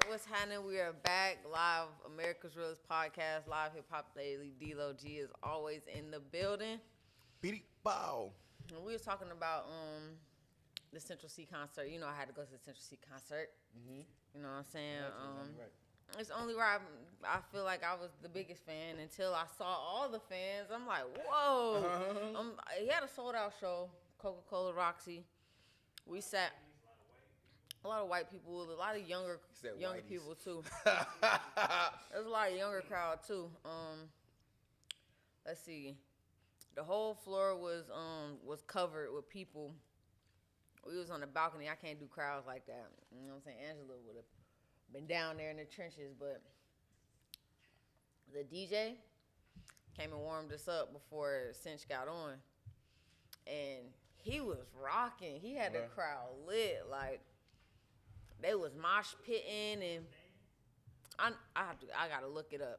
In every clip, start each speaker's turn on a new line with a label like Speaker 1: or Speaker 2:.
Speaker 1: What's happening? We are back live, America's Realest podcast, LiveHipHopDaily. D-Lo G is always in the building.
Speaker 2: Beat bow.
Speaker 1: And we was talking about the Central C concert. You know, I had to go to the Central C concert.
Speaker 2: Mm-hmm.
Speaker 1: You know what I'm saying?
Speaker 2: Right.
Speaker 1: It's only where I feel like I was the biggest fan until I saw all the fans. I'm like, whoa. He had a sold out show, Coca-Cola Roxy. We sat. A lot of white people, a lot of younger people too. There's a lot of younger crowd too. Let's see. The whole floor was covered with people. We was on the balcony. I can't do crowds like that. You know what I'm saying? Angela would have been down there in the trenches, but the DJ came and warmed us up before Cinch got on. And he was rocking. He had the crowd lit. Like, they was mosh pitting, and I gotta look it up.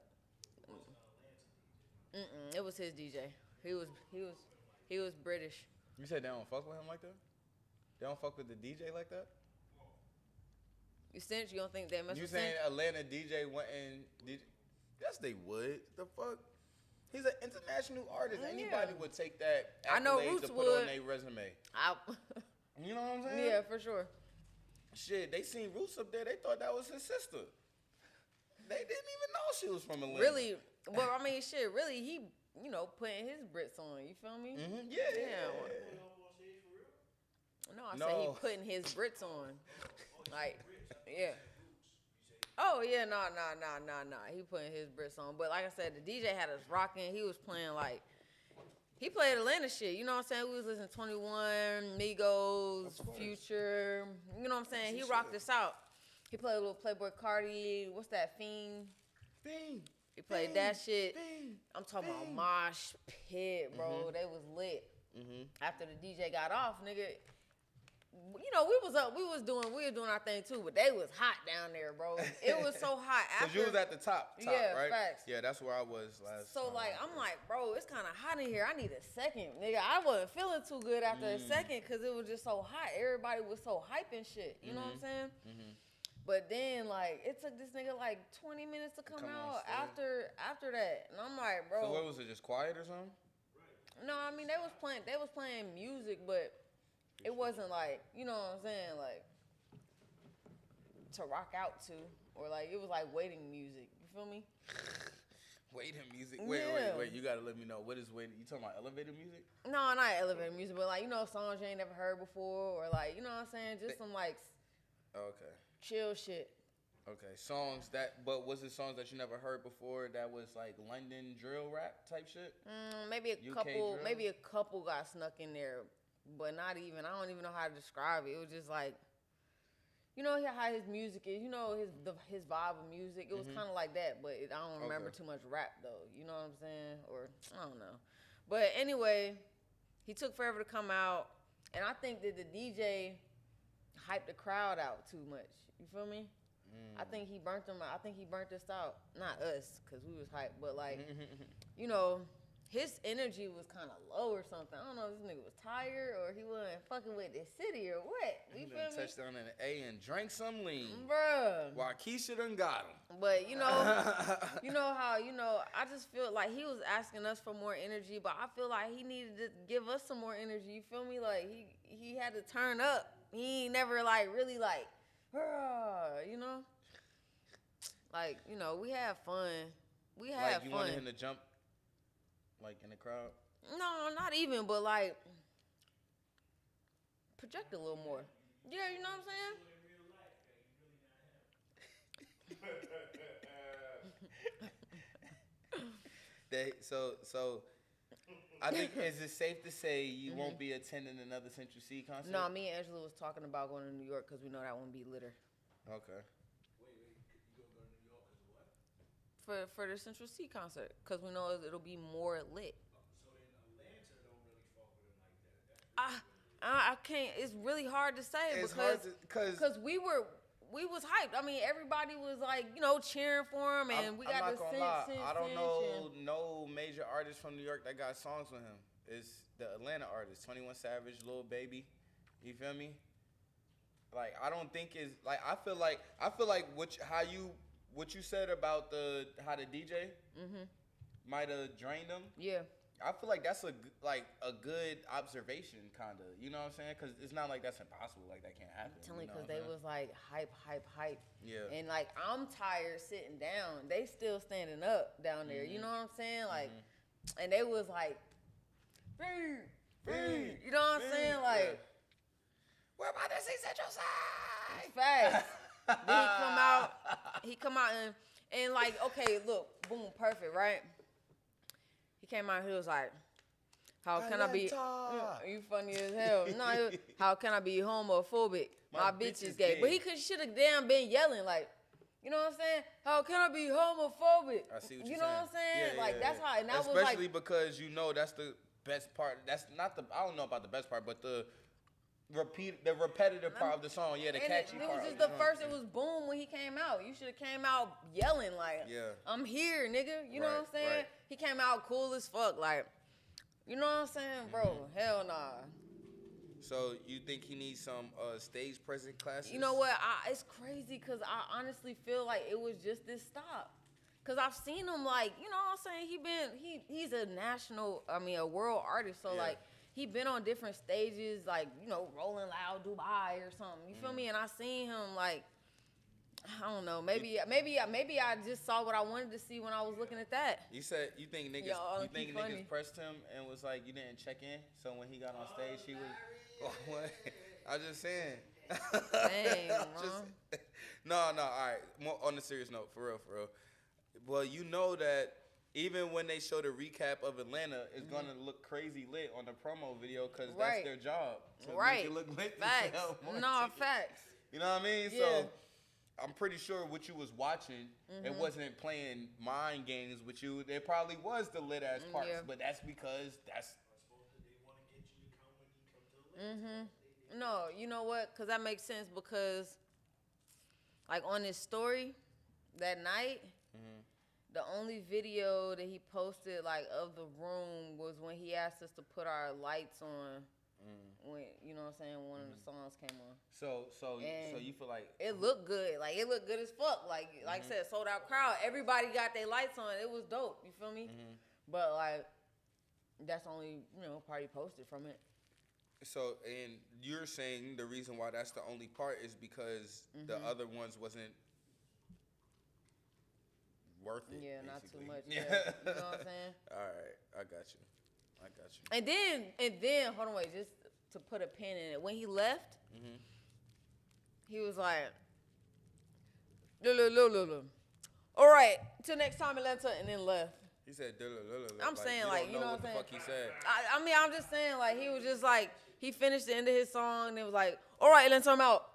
Speaker 1: It was his DJ. He was British.
Speaker 2: You said they don't fuck with him like that? They don't fuck with the DJ like that?
Speaker 1: You Cinch? You don't think they mess with Cinch?
Speaker 2: You saying Atlanta DJ went and did? Yes, they would. The fuck? He's an international artist.
Speaker 1: Yeah.
Speaker 2: Anybody would take that
Speaker 1: I know
Speaker 2: accolade
Speaker 1: Roots
Speaker 2: to put
Speaker 1: would.
Speaker 2: on their resume. You know what I'm saying?
Speaker 1: Yeah, for sure.
Speaker 2: Shit, they seen Roots up there. They thought that was his sister. They didn't even know she was from Atlanta.
Speaker 1: Really? Well, I mean, shit. Really, he putting his Brits on. You feel me?
Speaker 2: Mm-hmm. Yeah.
Speaker 1: No, I said he putting his Brits on. Like, yeah. Oh yeah, no. He putting his Brits on. But like I said, the DJ had us rocking. He was playing like. He played Atlanta shit, you know what I'm saying? We was listening to 21, Migos, Future, you know what I'm saying? He rocked us out. He played a little Playboy Cardi, what's that, Fiend? He played that shit. I'm talking about mosh pit, bro.
Speaker 2: Mm-hmm.
Speaker 1: They was lit.
Speaker 2: Mm-hmm.
Speaker 1: After the DJ got off, nigga, you know, we were doing our thing too, but they was hot down there, bro. It was so hot.
Speaker 2: Cause you was at the top,
Speaker 1: yeah,
Speaker 2: right?
Speaker 1: Facts.
Speaker 2: Yeah, that's where I was last.
Speaker 1: So like, I'm like, bro, it's kind of hot in here. I need a second, nigga. I wasn't feeling too good after a second because it was just so hot. Everybody was so hype and shit. You know what I'm saying? Mm-hmm. But then like, it took this nigga like 20 minutes to come out after that, and I'm like, bro.
Speaker 2: So what was it? Just quiet or something?
Speaker 1: No, I mean they was playing music, but. It wasn't like, you know what I'm saying, like, to rock out to, or like, it was like waiting music. You feel me?
Speaker 2: Waiting music? Wait. You gotta let me know. What is waiting? You talking about elevator music?
Speaker 1: No, not elevator music, but like, you know, songs you ain't never heard before, or like, you know what I'm saying? Just some like, chill shit.
Speaker 2: Okay, but was it songs that you never heard before that was like London drill rap type shit?
Speaker 1: Maybe a couple got snuck in there. But not even. I don't even know how to describe it. It was just like, you know how his music is. You know his vibe of music. It was kind of like that. But I don't remember too much rap though. You know what I'm saying? Or I don't know. But anyway, he took forever to come out, and I think that the DJ hyped the crowd out too much. You feel me? I think he burnt them out. I think he burnt us out. Not us, because we was hyped. But like, you know. His energy was kind of low or something. I don't know if this nigga was tired or he wasn't fucking with the city or what. You feel me?
Speaker 2: Touchdown in the A and drank some lean.
Speaker 1: Bruh.
Speaker 2: While Keisha done got him.
Speaker 1: But, you know how, I just feel like he was asking us for more energy, but I feel like he needed to give us some more energy. You feel me? Like, he had to turn up. He ain't never, like, really, like, you know? Like, you know, we had fun. We had fun.
Speaker 2: You wanted him to jump? Like in the crowd?
Speaker 1: No, not even, but like project a little more. Yeah, you know what I'm saying?
Speaker 2: So I think is it safe to say you won't be attending another Central C concert?
Speaker 1: No, me and Angela was talking about going to New York because we know that won't be litter.
Speaker 2: Okay.
Speaker 3: Wait, you gonna go to New York because of what?
Speaker 1: For the Central C concert, because we know it'll be more lit.
Speaker 3: So in Atlanta, don't really fuck with him like that.
Speaker 1: I can't. It's really hard to say because we was hyped. I mean, everybody was like, cheering for him, and we got the sense.
Speaker 2: I don't know no major artists from New York that got songs with him. It's the Atlanta artists, 21 Savage, Lil Baby. You feel me? Like I don't think is like I feel like what you said about how the DJ might have drained them.
Speaker 1: Yeah.
Speaker 2: I feel like that's a good observation, kind of. You know what I'm saying? Because it's not like that's impossible. Like that can't happen.
Speaker 1: I'm telling you,
Speaker 2: know
Speaker 1: because
Speaker 2: what
Speaker 1: they
Speaker 2: I'm
Speaker 1: was like hype.
Speaker 2: Yeah.
Speaker 1: And like I'm tired sitting down. They still standing up down there. You know what I'm saying? Like, and they was like, you know what I'm saying? Like,
Speaker 2: we're about to see Central Side.
Speaker 1: Facts. Then he come out and like, okay, look, boom, perfect, right? He came out, he was like, how can I be, you funny as hell. No, how can I be homophobic? My bitch is gay. But he should have damn been yelling, like, you know what I'm saying? How can I be homophobic?
Speaker 2: I see what you're saying.
Speaker 1: You know what I'm saying?
Speaker 2: Yeah,
Speaker 1: like, that's how, and that
Speaker 2: especially
Speaker 1: was like.
Speaker 2: because you know that's the best part. That's not I don't know about the best part, but the repetitive part of the song, the catchy part.
Speaker 1: It was just the first. It was boom when he came out. You should have came out yelling like, "I'm here, nigga." You know what I'm saying?
Speaker 2: Right.
Speaker 1: He came out cool as fuck, like, you know what I'm saying, bro? Hell nah.
Speaker 2: So you think he needs some stage presence classes?
Speaker 1: You know what? It's crazy because I honestly feel like it was just this stop. Cause I've seen him like, you know what I'm saying? He's a world artist. So like. He been on different stages, like, you know, Rolling Loud Dubai or something. You feel me? And I seen him like, I don't know, maybe I just saw what I wanted to see when I was looking at that.
Speaker 2: You said you think niggas pressed him and was like you didn't check in, so when he got on stage he was. What? I was just saying.
Speaker 1: Dang,
Speaker 2: no. All right. More on a serious note, for real. Well, you know that. Even when they show the recap of Atlanta, it's gonna look crazy lit on the promo video because that's their job. To make it look lit.
Speaker 1: Facts. Facts.
Speaker 2: You know what I mean?
Speaker 1: Yeah.
Speaker 2: So I'm pretty sure what you was watching, it wasn't playing mind games with you. There probably was the lit ass parts, but that's because that's.
Speaker 3: They want to get you to come when you come to Atlanta.
Speaker 1: No, you know what? Because that makes sense because, like, on his story that night. The only video that he posted, like, of the room was when he asked us to put our lights on when, you know what I'm saying, one of the songs came on.
Speaker 2: So you feel like...
Speaker 1: It looked good. Like, it looked good as fuck. Like I said, sold out crowd. Everybody got their lights on. It was dope. You feel me? But, like, that's the only, you know, part he posted from it.
Speaker 2: So, and you're saying the reason why that's the only part is because the other ones wasn't worth it.
Speaker 1: Yeah,
Speaker 2: basically.
Speaker 1: not too much. Yeah. You know what I'm saying?
Speaker 2: All right, I got you.
Speaker 1: And then, hold on, wait, just to put a pin in it. When he left, he was like, all right, till next time, Atlanta, and then left.
Speaker 2: He said,
Speaker 1: I'm saying, like, you know what I'm saying?
Speaker 2: What the fuck he said?
Speaker 1: I mean, I'm just saying, like, he was just like, he finished the end of his song, and it was like, all right, Atlanta, I'm out.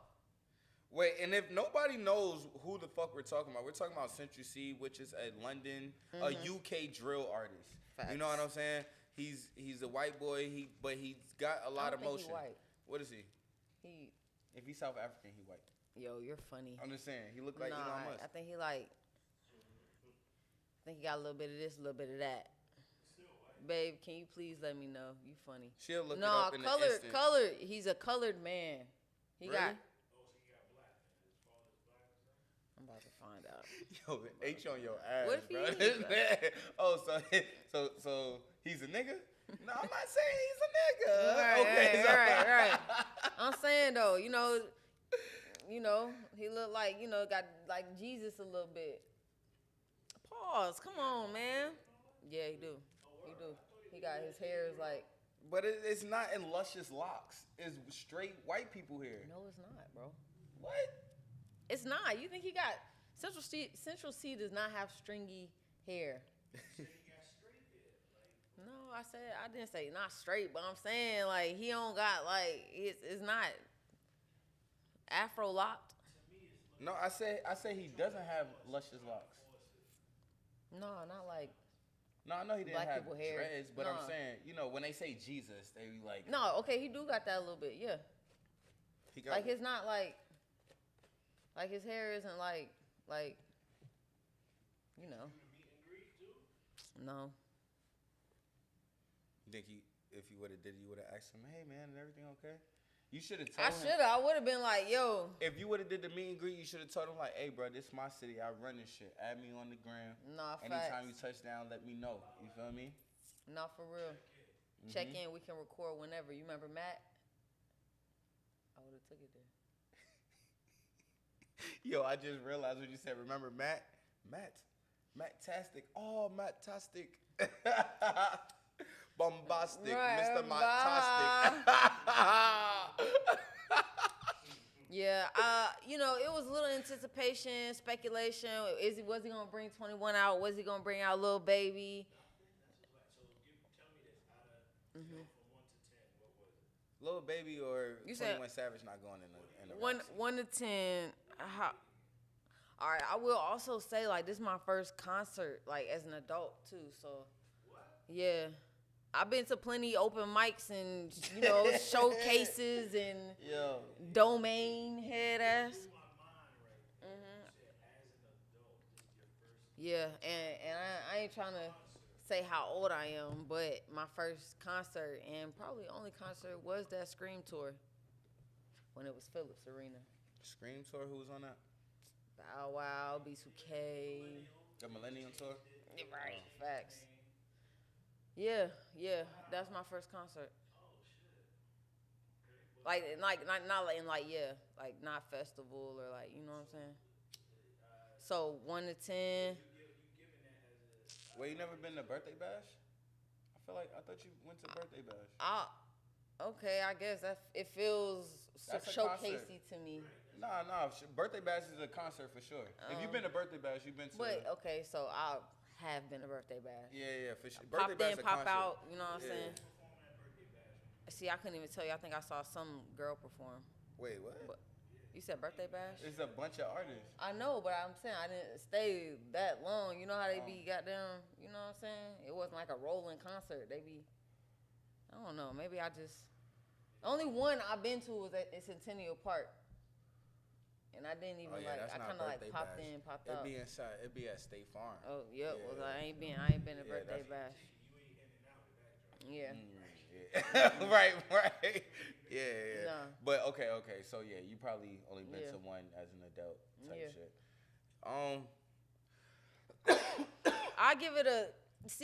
Speaker 2: Wait, and if nobody knows who the fuck we're talking about Central C, which is a London, a UK drill artist.
Speaker 1: Facts.
Speaker 2: You know what I'm saying? He's a white boy, but he's got a lot of motion.
Speaker 1: He white.
Speaker 2: What is he? If he's South African, he white.
Speaker 1: Yo, you're funny.
Speaker 2: I'm just saying, he look like Elon Musk.
Speaker 1: I think he got a little bit of this, a little bit of that. Babe, can you please let me know? You funny.
Speaker 2: She'll look it up in an instant.
Speaker 1: Colored. He's a colored man. He
Speaker 2: really?
Speaker 1: got. I'm about to find out.
Speaker 2: Yo, H on your ass,
Speaker 1: what if
Speaker 2: bro.
Speaker 1: he
Speaker 2: This man. Oh, so he's a nigga? No, I'm not saying he's a nigga.
Speaker 1: Right. I'm saying though, you know, he look like, you know, got like Jesus a little bit. Pause. Come on, man. Yeah, he do. He got his hair is like.
Speaker 2: But it's not in luscious locks. It's straight white people hair.
Speaker 1: No, it's not, bro.
Speaker 2: What?
Speaker 1: It's not. You think he got Central C does not have stringy hair. No, I didn't say not straight, but I'm saying like he don't got like it's not afro locked.
Speaker 2: No, I say he doesn't have luscious locks.
Speaker 1: No, not like.
Speaker 2: No, I know he didn't
Speaker 1: black
Speaker 2: have
Speaker 1: people hair.
Speaker 2: dreads, but I'm saying, you know, when they say Jesus, they be like.
Speaker 1: No, okay, he do got that a little bit, yeah.
Speaker 2: He got
Speaker 1: like it's not like his hair isn't like you know. No.
Speaker 2: You think if you would have asked him, hey man, is everything okay? You should have told him.
Speaker 1: I would have been like, yo.
Speaker 2: If you would have did the meet and greet, you should have told him like, hey, bro, this my city. I run this shit. Add me on the gram.
Speaker 1: Nah,
Speaker 2: Anytime you touch down, let me know. You feel me?
Speaker 1: Nah, for real. Check in. We can record whenever. You remember Matt? I would have took it there.
Speaker 2: Yo, I just realized when you said, remember Matt? Matt-tastic. Oh, Matt-tastic. Bombastic.
Speaker 1: Right,
Speaker 2: Mr. Matt-tastic.
Speaker 1: Yeah, you know, it was a little anticipation, speculation. Was he gonna bring 21 out? Was he gonna bring out Lil Baby?
Speaker 3: Tell me this. Out of from 1 to 10, what was it?
Speaker 2: Lil Baby or
Speaker 1: You
Speaker 2: 21
Speaker 1: said
Speaker 2: Savage not going in the
Speaker 1: one
Speaker 2: Roxy.
Speaker 1: 1 to 10. All right, I will also say like this is my first concert like as an adult too. So yeah, I've been to plenty open mics and you know showcases and domain head ass. Yeah, and I ain't trying to say how old I am, but my first concert and probably only concert was that Scream tour when it was Phillips Arena.
Speaker 2: Scream tour, who was on that?
Speaker 1: Bow Wow, B2K.
Speaker 2: The Millennium tour?
Speaker 1: Right, facts. Yeah, that's my first concert. Like not like festival or like, you know what I'm saying? So 1 to 10.
Speaker 2: Well, you never been to Birthday Bash? I thought you went to Birthday Bash.
Speaker 1: Okay, I guess it feels
Speaker 2: That's a
Speaker 1: showcasey to me.
Speaker 2: Nah. Birthday Bash is a concert for sure. If you've been to Birthday Bash, you've been to.
Speaker 1: But okay, so I have been to Birthday Bash.
Speaker 2: Yeah, for sure.
Speaker 1: Pop
Speaker 2: Birthday
Speaker 1: in,
Speaker 2: Bash
Speaker 1: pop
Speaker 2: a concert.
Speaker 1: out. You know what I'm saying? See, I couldn't even tell you. I think I saw some girl perform.
Speaker 2: Wait, what?
Speaker 1: But you said Birthday Bash?
Speaker 2: It's a bunch of artists.
Speaker 1: I know, but I'm saying I didn't stay that long. You know how they be goddamn, you know what I'm saying? It wasn't like a rolling concert. They be, I don't know, maybe I just, only one I've been to was at Centennial Park. And I didn't even I kind of like popped in, popped out.
Speaker 2: It'd be inside, it'd be at State Farm.
Speaker 1: Oh, yep,
Speaker 2: Yeah.
Speaker 1: well I ain't been to Birthday Bash. Yeah.
Speaker 2: right. Yeah.
Speaker 1: Nah.
Speaker 2: But okay. So yeah, you probably only been to one as an adult type shit.
Speaker 1: I give it a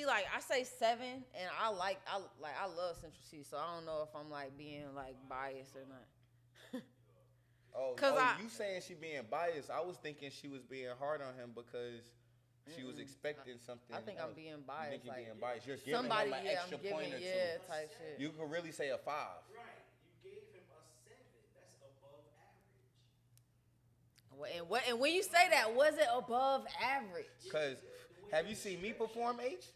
Speaker 1: like I say 7, and I love Central C, so I don't know if I'm like being like biased or not.
Speaker 2: You saying she being biased? I was thinking she was being hard on him because she was expecting something.
Speaker 1: I think I'm being biased.
Speaker 2: You think you're
Speaker 1: like,
Speaker 2: being biased? You're giving
Speaker 1: somebody,
Speaker 2: him an extra
Speaker 1: I'm giving,
Speaker 2: point or two.
Speaker 1: Type shit.
Speaker 2: You could really say a 5.
Speaker 3: Right. You gave him a 7. That's above average.
Speaker 1: And when you say that, was it above average?
Speaker 2: Because have you seen me perform, H?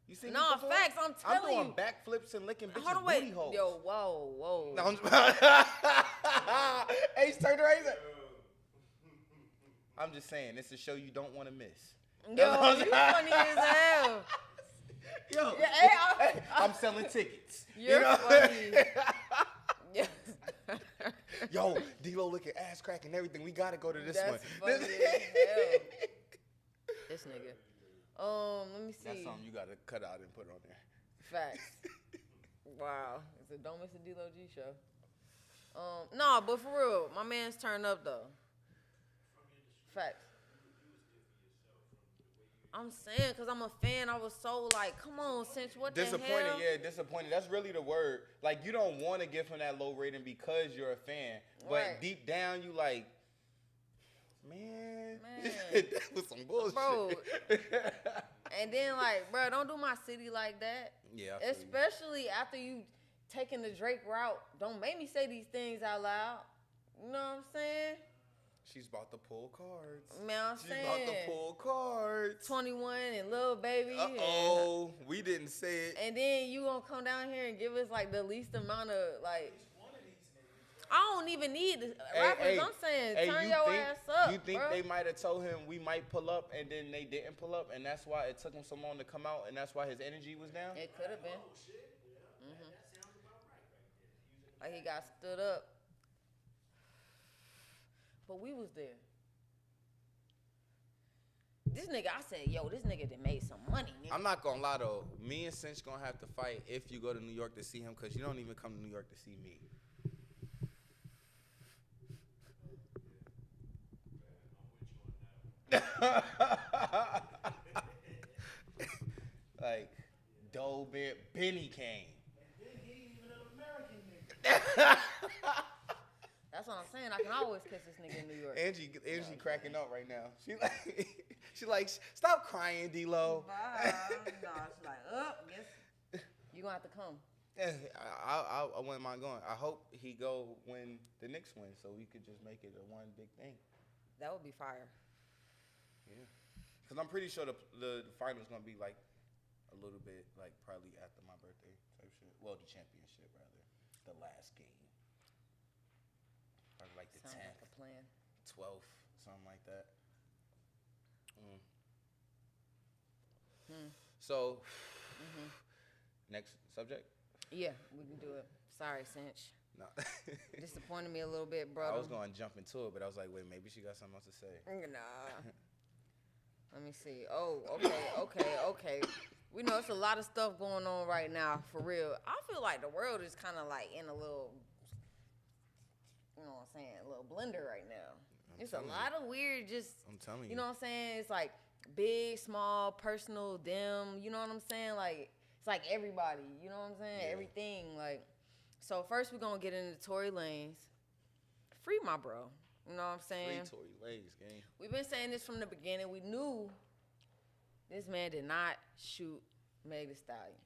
Speaker 2: You seen me
Speaker 1: No,
Speaker 2: perform?
Speaker 1: facts. I'm telling you.
Speaker 2: I'm doing backflips and licking bitches'
Speaker 1: Hold on,
Speaker 2: booty
Speaker 1: wait.
Speaker 2: holes.
Speaker 1: Yo, whoa.
Speaker 2: No, H turned around. He's like, I'm just saying, it's a show you don't want to miss.
Speaker 1: Yo, you funny as hell.
Speaker 2: Yo,
Speaker 1: Yeah,
Speaker 2: I'm selling tickets.
Speaker 1: You're funny. Yeah.
Speaker 2: Yo, D-Lo looking ass crack and everything. We gotta go to this one.
Speaker 1: That's funny as hell. This nigga. Let me see.
Speaker 2: That's something you gotta cut out and put on there.
Speaker 1: Facts. Wow. It's a Don't Miss a D-Lo G show. No, but for real, my man's turned up though. Facts. I'm saying, because I'm a fan, I was so like, come on, Cinch, what the hell?
Speaker 2: Disappointed. That's really the word. Like, you don't want to give him that low rating because you're a fan. But
Speaker 1: Right.
Speaker 2: deep down, you like, man. That was some bullshit.
Speaker 1: Bro. And then, like, bro, don't do my city like that.
Speaker 2: Yeah, I feel you.
Speaker 1: Especially after you taking the Drake route. Don't make me say these things out loud. You know what I'm saying?
Speaker 2: She's about to pull cards.
Speaker 1: Man, I'm
Speaker 2: She's
Speaker 1: saying.
Speaker 2: about to pull cards.
Speaker 1: 21 and Lil Baby.
Speaker 2: Uh-oh. We didn't say it.
Speaker 1: And then you gonna come down here and give us, like, the least amount of, like. I don't even need the rappers. I'm saying, turn your ass up.
Speaker 2: You think
Speaker 1: bro.
Speaker 2: they might have told him we might pull up and then they didn't pull up and that's why it took him so long to come out and that's why his energy was down?
Speaker 1: It could have been. Like he got stood up. But we was there. This nigga, I said, yo, this nigga done made some money, nigga.
Speaker 2: I'm not gonna lie though. Me and Cinch gonna have to fight if you go to New York to see him because you don't even come to New York to see me. Like, Doe Benny came.
Speaker 3: And then he ain't even an American nigga.
Speaker 1: That's what I'm saying. I can always catch this nigga in New York.
Speaker 2: Angie cracking up right now. She like, stop crying, D-Lo.
Speaker 1: No, she's like, guess you gonna have to come.
Speaker 2: Yeah, I wouldn't mind going. I hope he go when the Knicks win, so we could just make it a one big thing.
Speaker 1: That would be fire.
Speaker 2: Yeah, because I'm pretty sure the final's gonna be like a little bit like probably after my birthday type shit. Well, the championship rather, the last game. Probably like the
Speaker 1: Sounds
Speaker 2: 10th,
Speaker 1: like a plan.
Speaker 2: 12th, something like that. So, next subject.
Speaker 1: Yeah, we can do it. Sorry, Cinch.
Speaker 2: No.
Speaker 1: Disappointed me a little bit, bro.
Speaker 2: I was going to jump into it, but I was like, wait, maybe she got something else to say.
Speaker 1: Nah. Let me see. Oh, okay. We know it's a lot of stuff going on right now, for real. I feel like the world is kind of like in a little, you know what I'm saying, a little blender right now. It's a lot of weird
Speaker 2: I'm telling you.
Speaker 1: You know what I'm saying? It's like big, small, personal, them. You know what I'm saying? Like, it's like everybody. You know what I'm saying?
Speaker 2: Yeah.
Speaker 1: Everything. Like, so first we're going to get into Tory Lanez. Free my bro. You know what I'm saying?
Speaker 2: Free Tory Lanez, gang.
Speaker 1: We've been saying this from the beginning. We knew this man did not shoot Meg Thee Stallion.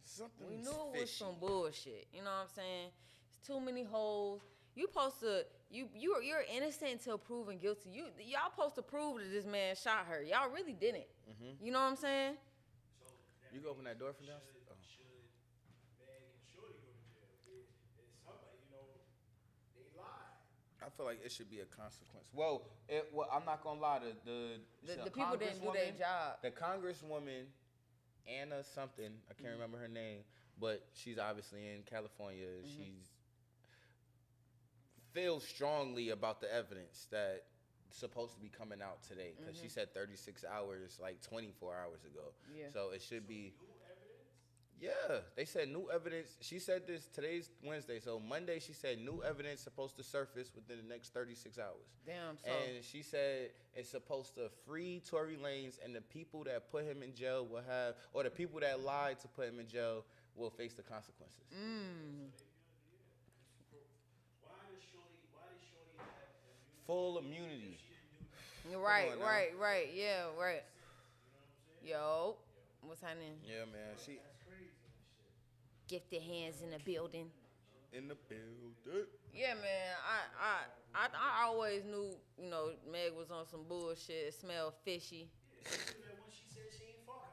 Speaker 1: We knew it was some bullshit. You know what I'm saying? It's too many holes. You supposed to you're innocent until proven guilty. Y'all supposed to prove that this man shot her. Y'all really didn't. You know what I'm saying?
Speaker 3: So
Speaker 2: you can open that door from downstairs.
Speaker 3: Should Meg and Shorty go to jail? It's somebody, they lied.
Speaker 2: I feel like it should be a consequence. Well, I'm not gonna lie. The
Speaker 1: people didn't do their job.
Speaker 2: The congresswoman, Anna something, I can't remember her name, but she's obviously in California. She's feels strongly about the evidence that's supposed to be coming out today because she said 36 hours, like 24 hours ago.
Speaker 1: Yeah.
Speaker 2: So it should be.
Speaker 3: New evidence?
Speaker 2: Yeah, they said new evidence. She said this, today's Wednesday, so Monday she said new evidence supposed to surface within the next 36 hours.
Speaker 1: Damn, so.
Speaker 2: And she said it's supposed to free Tory Lanez, and the people that put him in jail will have, or the people that lied to put him in jail will face the consequences.
Speaker 3: Why does Shorty have immunity?
Speaker 2: Full immunity.
Speaker 1: Right. Yeah, right.
Speaker 3: You know what I'm saying?
Speaker 1: Yo, what's happening?
Speaker 2: Yeah, man. She
Speaker 3: That's crazy and shit.
Speaker 1: Gifted hands in the building.
Speaker 2: in the building.
Speaker 1: Yeah, man. I always knew, Meg was on some bullshit. It smelled fishy.
Speaker 3: Yeah, she knew that when she said she ain't fuck her.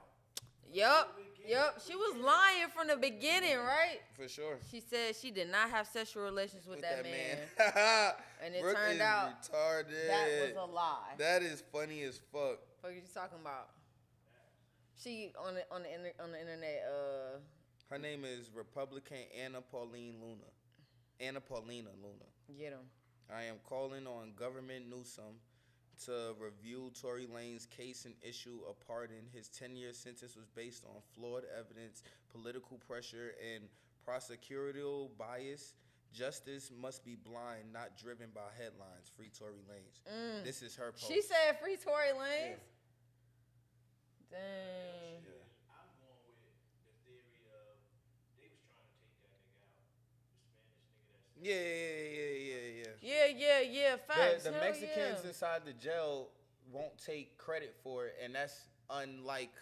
Speaker 1: Yep. She was lying from the beginning, right?
Speaker 2: For sure.
Speaker 1: She said she did not have sexual relations with that man. And it
Speaker 2: Brooke
Speaker 1: turned
Speaker 2: is
Speaker 1: out
Speaker 2: retarded.
Speaker 1: that was a lie.
Speaker 2: That is funny as fuck.
Speaker 1: What are you talking about? She on the internet.
Speaker 2: Her name is Republican Anna Paulina Luna.
Speaker 1: Get him.
Speaker 2: I am calling on Government Newsom to review Tory Lanez's case and issue a pardon. His 10-year sentence was based on flawed evidence, political pressure, and prosecutorial bias. Justice must be blind, not driven by headlines. Free Tory Lanez. This is her post.
Speaker 1: She said free Tory Lanez? Yeah. Dang.
Speaker 2: Yeah.
Speaker 3: I'm going with the theory of they was trying to take that nigga out. The Spanish nigga that's
Speaker 1: Yeah, facts.
Speaker 2: The
Speaker 1: Hell
Speaker 2: Mexicans
Speaker 1: yeah.
Speaker 2: inside the jail won't take credit for it, and that's unlike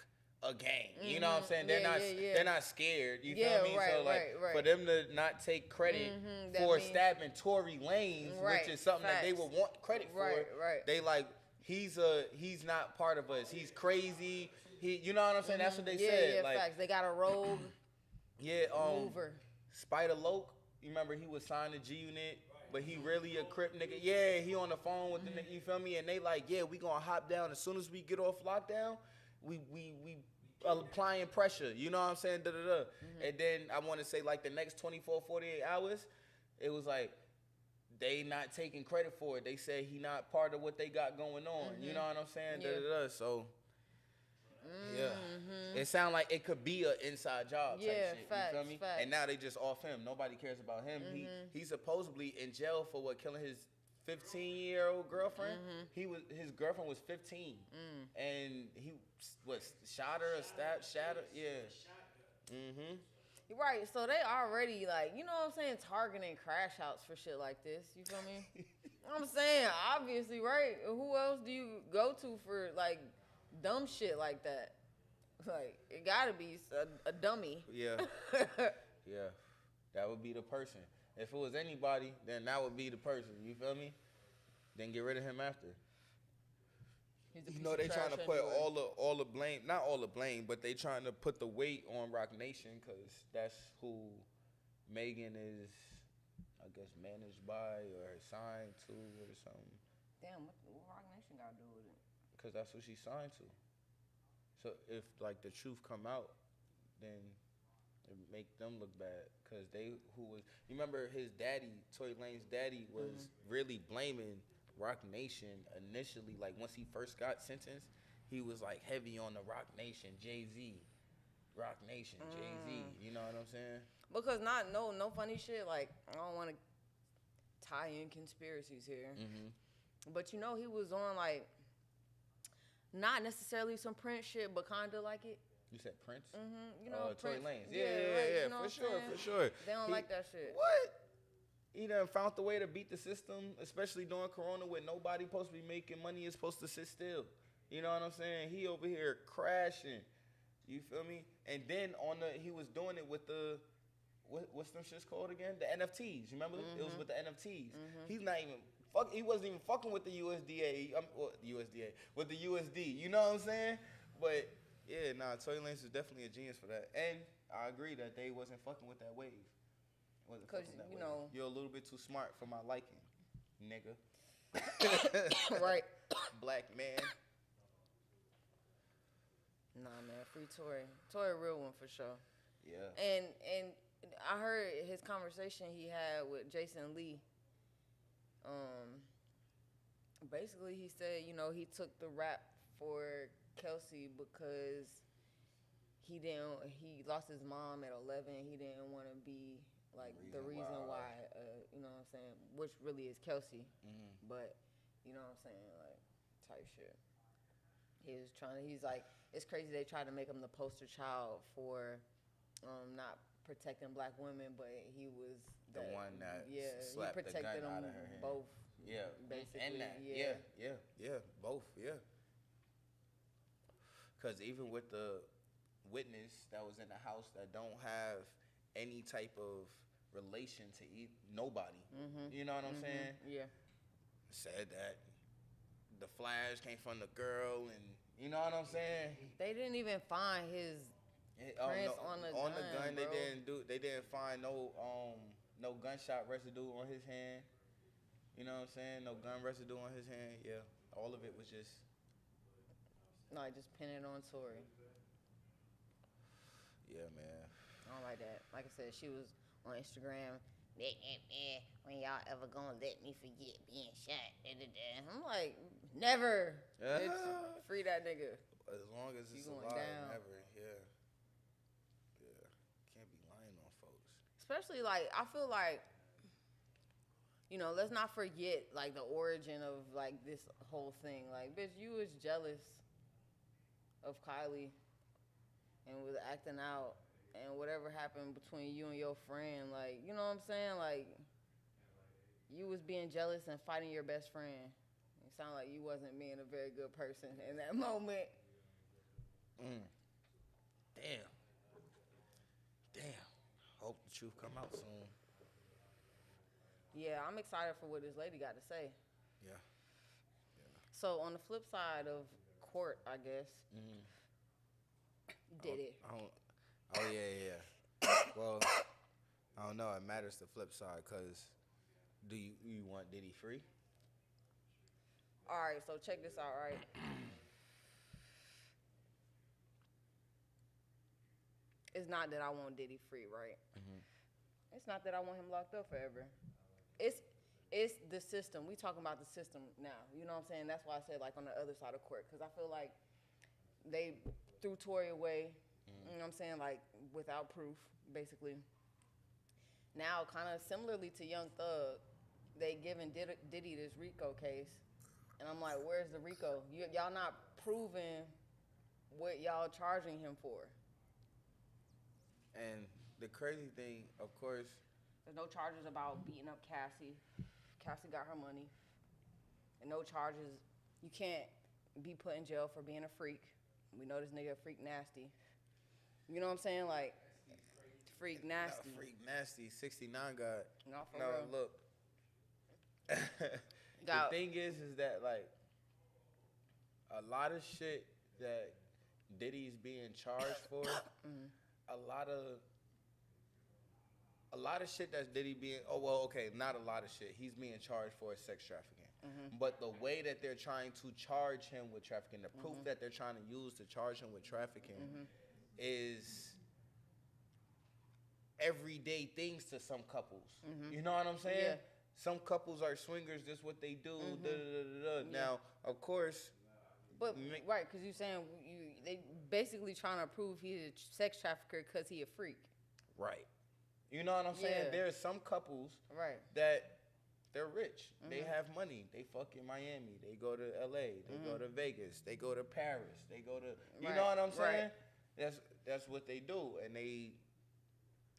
Speaker 2: a gang. You know what I'm saying? They're not scared. You feel me?
Speaker 1: Right,
Speaker 2: so like
Speaker 1: right.
Speaker 2: for them to not take credit for stabbing Tory Lanez, which is something that they would want credit for.
Speaker 1: Right.
Speaker 2: They like he's not part of us. He's crazy. You know what I'm saying? That's what they said.
Speaker 1: Yeah,
Speaker 2: like,
Speaker 1: facts. They got a rogue mover.
Speaker 2: Spider Loke, you remember he was signed to G Unit, but he really a Crip nigga. Yeah, he on the phone with the nigga, you feel me? And they like, yeah, we gonna hop down as soon as we get off lockdown. We applying pressure, you know what I'm saying? And then I want to say like the next 24, 48 hours, it was like they not taking credit for it. They say he not part of what they got going on. You know what I'm saying? So. Yeah, it sound like it could be an inside job type shit.
Speaker 1: Facts,
Speaker 2: you feel me?
Speaker 1: Facts.
Speaker 2: And now they just off him. Nobody cares about him. He's supposedly in jail for killing his 15-year-old girlfriend. His girlfriend was 15, and he shot her or shot her. Yeah.
Speaker 1: Right, so they already, like, you know what I'm saying, targeting crash outs for shit like this. You feel me? I'm saying, obviously, right? Who else do you go to for, like, dumb shit like that? Like, it gotta be a dummy.
Speaker 2: Yeah. Yeah. That would be the person. If it was anybody, then that would be the person. You feel me? Then get rid of him after. You know, they trying to put all the blame, not all the blame, but they trying to put the weight on Rock Nation because that's who Megan is, I guess, managed by or signed to or something.
Speaker 1: Damn, what Rock Nation got to do with it?
Speaker 2: Because that's what she signed to. So if, like, the truth come out, then it make them look bad. Because you remember his daddy, Tory Lanez's daddy, was really blaming Rock Nation initially. Like, once he first got sentenced, he was, like, heavy on the Rock Nation, Jay-Z. Rock Nation, Jay-Z. You know what I'm saying?
Speaker 1: Because no funny shit. Like, I don't want to tie in conspiracies here. But, you know, he was on, like, not necessarily some Prince shit, but kind of like it.
Speaker 2: You said Prince?
Speaker 1: You know,
Speaker 2: Tory
Speaker 1: Prince.
Speaker 2: Lanez. Yeah,
Speaker 1: you know
Speaker 2: for sure.
Speaker 1: They don't like that shit.
Speaker 2: What? He done found the way to beat the system, especially during Corona when nobody supposed to be making money is supposed to sit still. You know what I'm saying? He over here crashing. You feel me? And then he was doing it with the, what's them shits called again? The NFTs. You remember? It was with the NFTs. He's not even, he wasn't even fucking with the USDA, with the USD. You know what I'm saying? But, yeah, Tory Lanez is definitely a genius for that. And I agree that they wasn't fucking with that wave.
Speaker 1: Because, you know.
Speaker 2: You're a little bit too smart for my liking, nigga.
Speaker 1: Right.
Speaker 2: Black man.
Speaker 1: Nah, man, free Tory. Tory a real one for sure.
Speaker 2: Yeah.
Speaker 1: And I heard his conversation he had with Jason Lee. Basically, he said, you know, he took the rap for Kelsey because he lost his mom at 11. He didn't want to be like the reason why you know what I'm saying, which really is Kelsey. But you know what I'm saying, like type shit. He's like, it's crazy they tried to make him the poster child for not protecting black women, but he was
Speaker 2: the one that slapped
Speaker 1: he protected
Speaker 2: the gun
Speaker 1: them
Speaker 2: out of her hand.
Speaker 1: both.
Speaker 2: Yeah,
Speaker 1: basically.
Speaker 2: and that. Both. Because even with the witness that was in the house that don't have any type of relation to nobody, you know what I'm saying?
Speaker 1: Yeah.
Speaker 2: Said that the flash came from the girl, and you know what I'm saying?
Speaker 1: They didn't even find his prints on the gun.
Speaker 2: Bro. They didn't find no gunshot residue on his hand. You know what I'm saying? No gun residue on his hand. Yeah, all of it was just.
Speaker 1: No, just pin it on Tory.
Speaker 2: Yeah, man.
Speaker 1: I don't like that. Like I said, she was on Instagram. When y'all ever gonna let me forget being shot? I'm like, never. Bitch, free that nigga.
Speaker 2: As long as it's alive, never. Yeah. Can't be lying on folks.
Speaker 1: Especially like, I feel like, you know, let's not forget like the origin of like this whole thing. Like, bitch, you was jealous of Kylie and was acting out, and whatever happened between you and your friend, like, you know what I'm saying? Like, you was being jealous and fighting your best friend. It sounded like you wasn't being a very good person in that moment.
Speaker 2: Damn. Hope the truth come out soon.
Speaker 1: Yeah, I'm excited for what this lady got to say.
Speaker 2: Yeah.
Speaker 1: So on the flip side of court, I guess, did it?
Speaker 2: Yeah. Well, I don't know. It matters the flip side, because do you want Diddy free?
Speaker 1: All right, so check this out, right? It's not that I want Diddy free, right? It's not that I want him locked up forever. It's the system. We talking about the system now. You know what I'm saying? That's why I said, like, on the other side of court, because I feel like they threw Tory away, you know what I'm saying, like, without proof, basically. Now, kind of similarly to Young Thug, they giving Diddy this RICO case, and I'm like, where's the RICO? Y'all not proving what y'all charging him for.
Speaker 2: And the crazy thing, of course,
Speaker 1: there's no charges about beating up Cassie. Cassie got her money. And no charges. You can't be put in jail for being a freak. We know this nigga a freak nasty. You know what I'm saying? Like, freak nasty.
Speaker 2: No, freak nasty. 69 God.
Speaker 1: No, for real.
Speaker 2: Look. The thing is that, like, a lot of shit that Diddy's being charged for, a lot of shit that's Diddy being, not a lot of shit. He's being charged for sex trafficking. But the way that they're trying to charge him with trafficking, the proof that they're trying to use to charge him with trafficking is everyday things to some couples. You know what I'm saying? Yeah. Some couples are swingers, that's what they do. Yeah. Now, of course.
Speaker 1: But, right, because you're saying they basically trying to prove he's a sex trafficker because he a freak.
Speaker 2: Right. You know what I'm saying? There's some couples that they're rich. They have money. They fuck in Miami. They go to LA. They go to Vegas. They go to Paris. They go to, you know what I'm saying? That's what they do. And they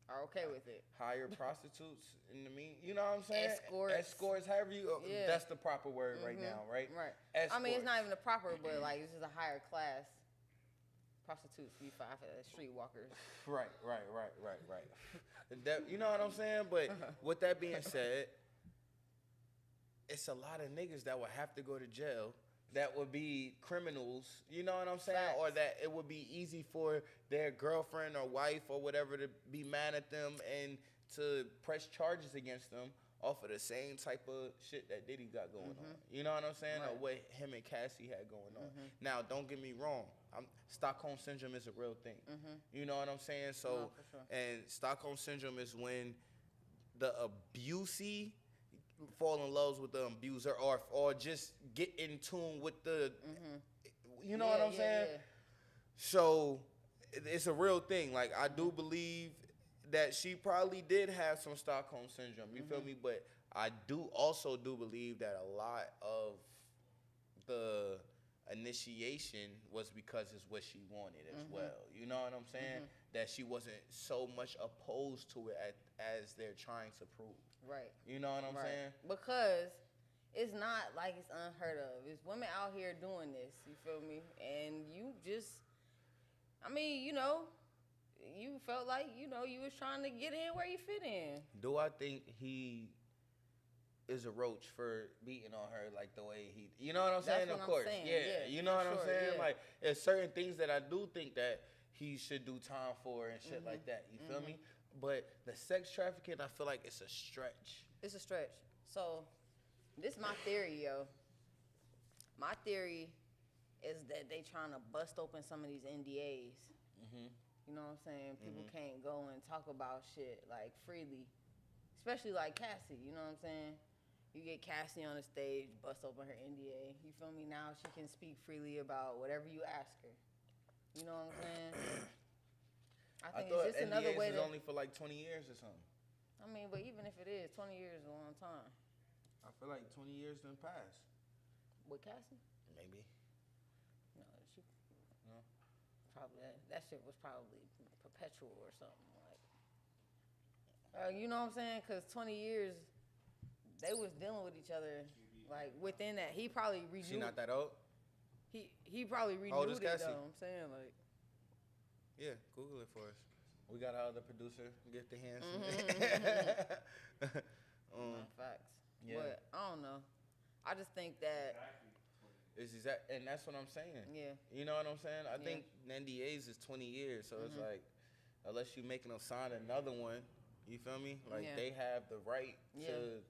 Speaker 1: are okay with it.
Speaker 2: Hire prostitutes in the you know what I'm saying? Escorts, however you, that's the proper word right now, right?
Speaker 1: Right.
Speaker 2: Escorts.
Speaker 1: I mean, it's not even the proper, but like, this is a higher class. Prostitutes, we find streetwalkers. Right.
Speaker 2: You know what I'm saying? But with that being said, it's a lot of niggas that would have to go to jail that would be criminals, you know what I'm saying? Facts. Or that it would be easy for their girlfriend or wife or whatever to be mad at them and to press charges against them off of the same type of shit that Diddy got going on. You know what I'm saying? Or what him and Cassie had going on. Now, don't get me wrong. Stockholm Syndrome is a real thing. You know what I'm saying? So, and Stockholm Syndrome is when the abusee fall in love with the abuser or just get in tune with the, you know what I'm saying? Yeah. So, it's a real thing. Like, I do believe that she probably did have some Stockholm Syndrome. You feel me? But I also do believe that a lot of the initiation was because it's what she wanted as well. You know what I'm saying? That she wasn't so much opposed to it as they're trying to prove. Right. You know what I'm saying?
Speaker 1: Because it's not like it's unheard of. It's women out here doing this. You feel me? And you just, I mean, you know, you felt like, you know, you was trying to get in where you fit in.
Speaker 2: Do I think he is a roach for beating on her like the way he, you know what I'm saying? Of course. Yeah. You know what I'm saying? Like, there's certain things that I do think that he should do time for and shit like that. You feel me? But the sex trafficking, I feel like it's a stretch.
Speaker 1: It's a stretch. So, this is my theory, yo. My theory is that they trying to bust open some of these NDAs. You know what I'm saying? People can't go and talk about shit, like, freely. Especially like Cassie, you know what I'm saying? You get Cassie on the stage, bust open her NDA. You feel me? Now she can speak freely about whatever you ask her. You know what I'm saying? I think it's just another way
Speaker 2: to... only for like 20 years or something.
Speaker 1: I mean, but even if it is, 20 years is a long time.
Speaker 2: I feel like 20 years done passed.
Speaker 1: With Cassie?
Speaker 2: Maybe.
Speaker 1: No, probably that shit was probably perpetual or something. Like, you know what I'm saying? Because 20 years, they was dealing with each other. Like, within that, he probably renewed.
Speaker 2: She not that old?
Speaker 1: He probably renewed it, though. I'm saying, like.
Speaker 2: Yeah, Google it for us. We got our other producer, Get the Hands.
Speaker 1: Facts. Yeah. But I don't know. I just think that.
Speaker 2: And that's what I'm saying.
Speaker 1: Yeah.
Speaker 2: You know what I'm saying? I think NDAs is 20 years, so it's like, unless you making them sign another one, you feel me? Like, they have the right to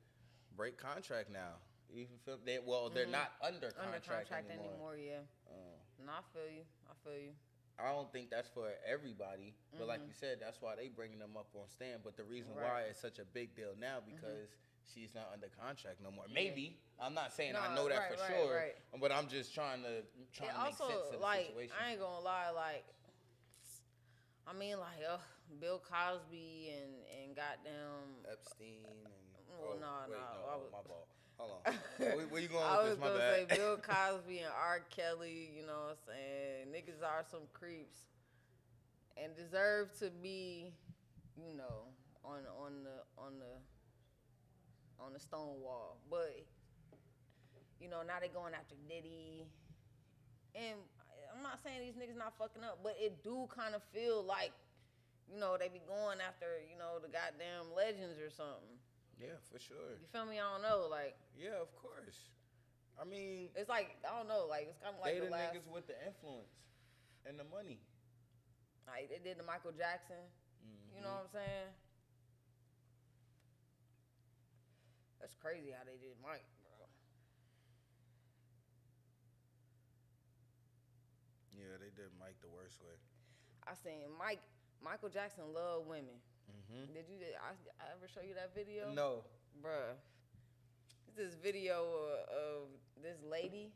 Speaker 2: break contract now. You feel they're not under contract anymore.
Speaker 1: No, I feel you.
Speaker 2: I don't think that's for everybody, but like you said, that's why they bringing them up on stand. But the reason why it's such a big deal now because she's not under contract no more. Maybe I'm not saying I know that for sure, but I'm just trying to make sense of the situation.
Speaker 1: I ain't gonna lie, like, I mean, like, Bill Cosby and goddamn
Speaker 2: Epstein and
Speaker 1: Well, no.
Speaker 2: My fault. Hold on. Where you going
Speaker 1: I
Speaker 2: with
Speaker 1: was
Speaker 2: this? My
Speaker 1: gonna
Speaker 2: bad.
Speaker 1: say Bill Cosby and R. Kelly. You know what I'm saying? Niggas are some creeps, and deserve to be, you know, on the stone wall. But you know, now they going after Diddy, and I'm not saying these niggas not fucking up, but it do kind of feel like, you know, they be going after, you know, the goddamn legends or something.
Speaker 2: Yeah, for sure.
Speaker 1: You feel me? I don't know, like.
Speaker 2: Yeah, of course. I mean,
Speaker 1: it's like, I don't know, like, it's kind of like
Speaker 2: they the niggas with the influence and the money.
Speaker 1: Like they did the Michael Jackson. You know what I'm saying? That's crazy how they did Mike, bro.
Speaker 2: Yeah, they did Mike the worst way.
Speaker 1: I seen Michael Jackson love women. Did you? I ever show you that video?
Speaker 2: No,
Speaker 1: bruh. This video of this lady.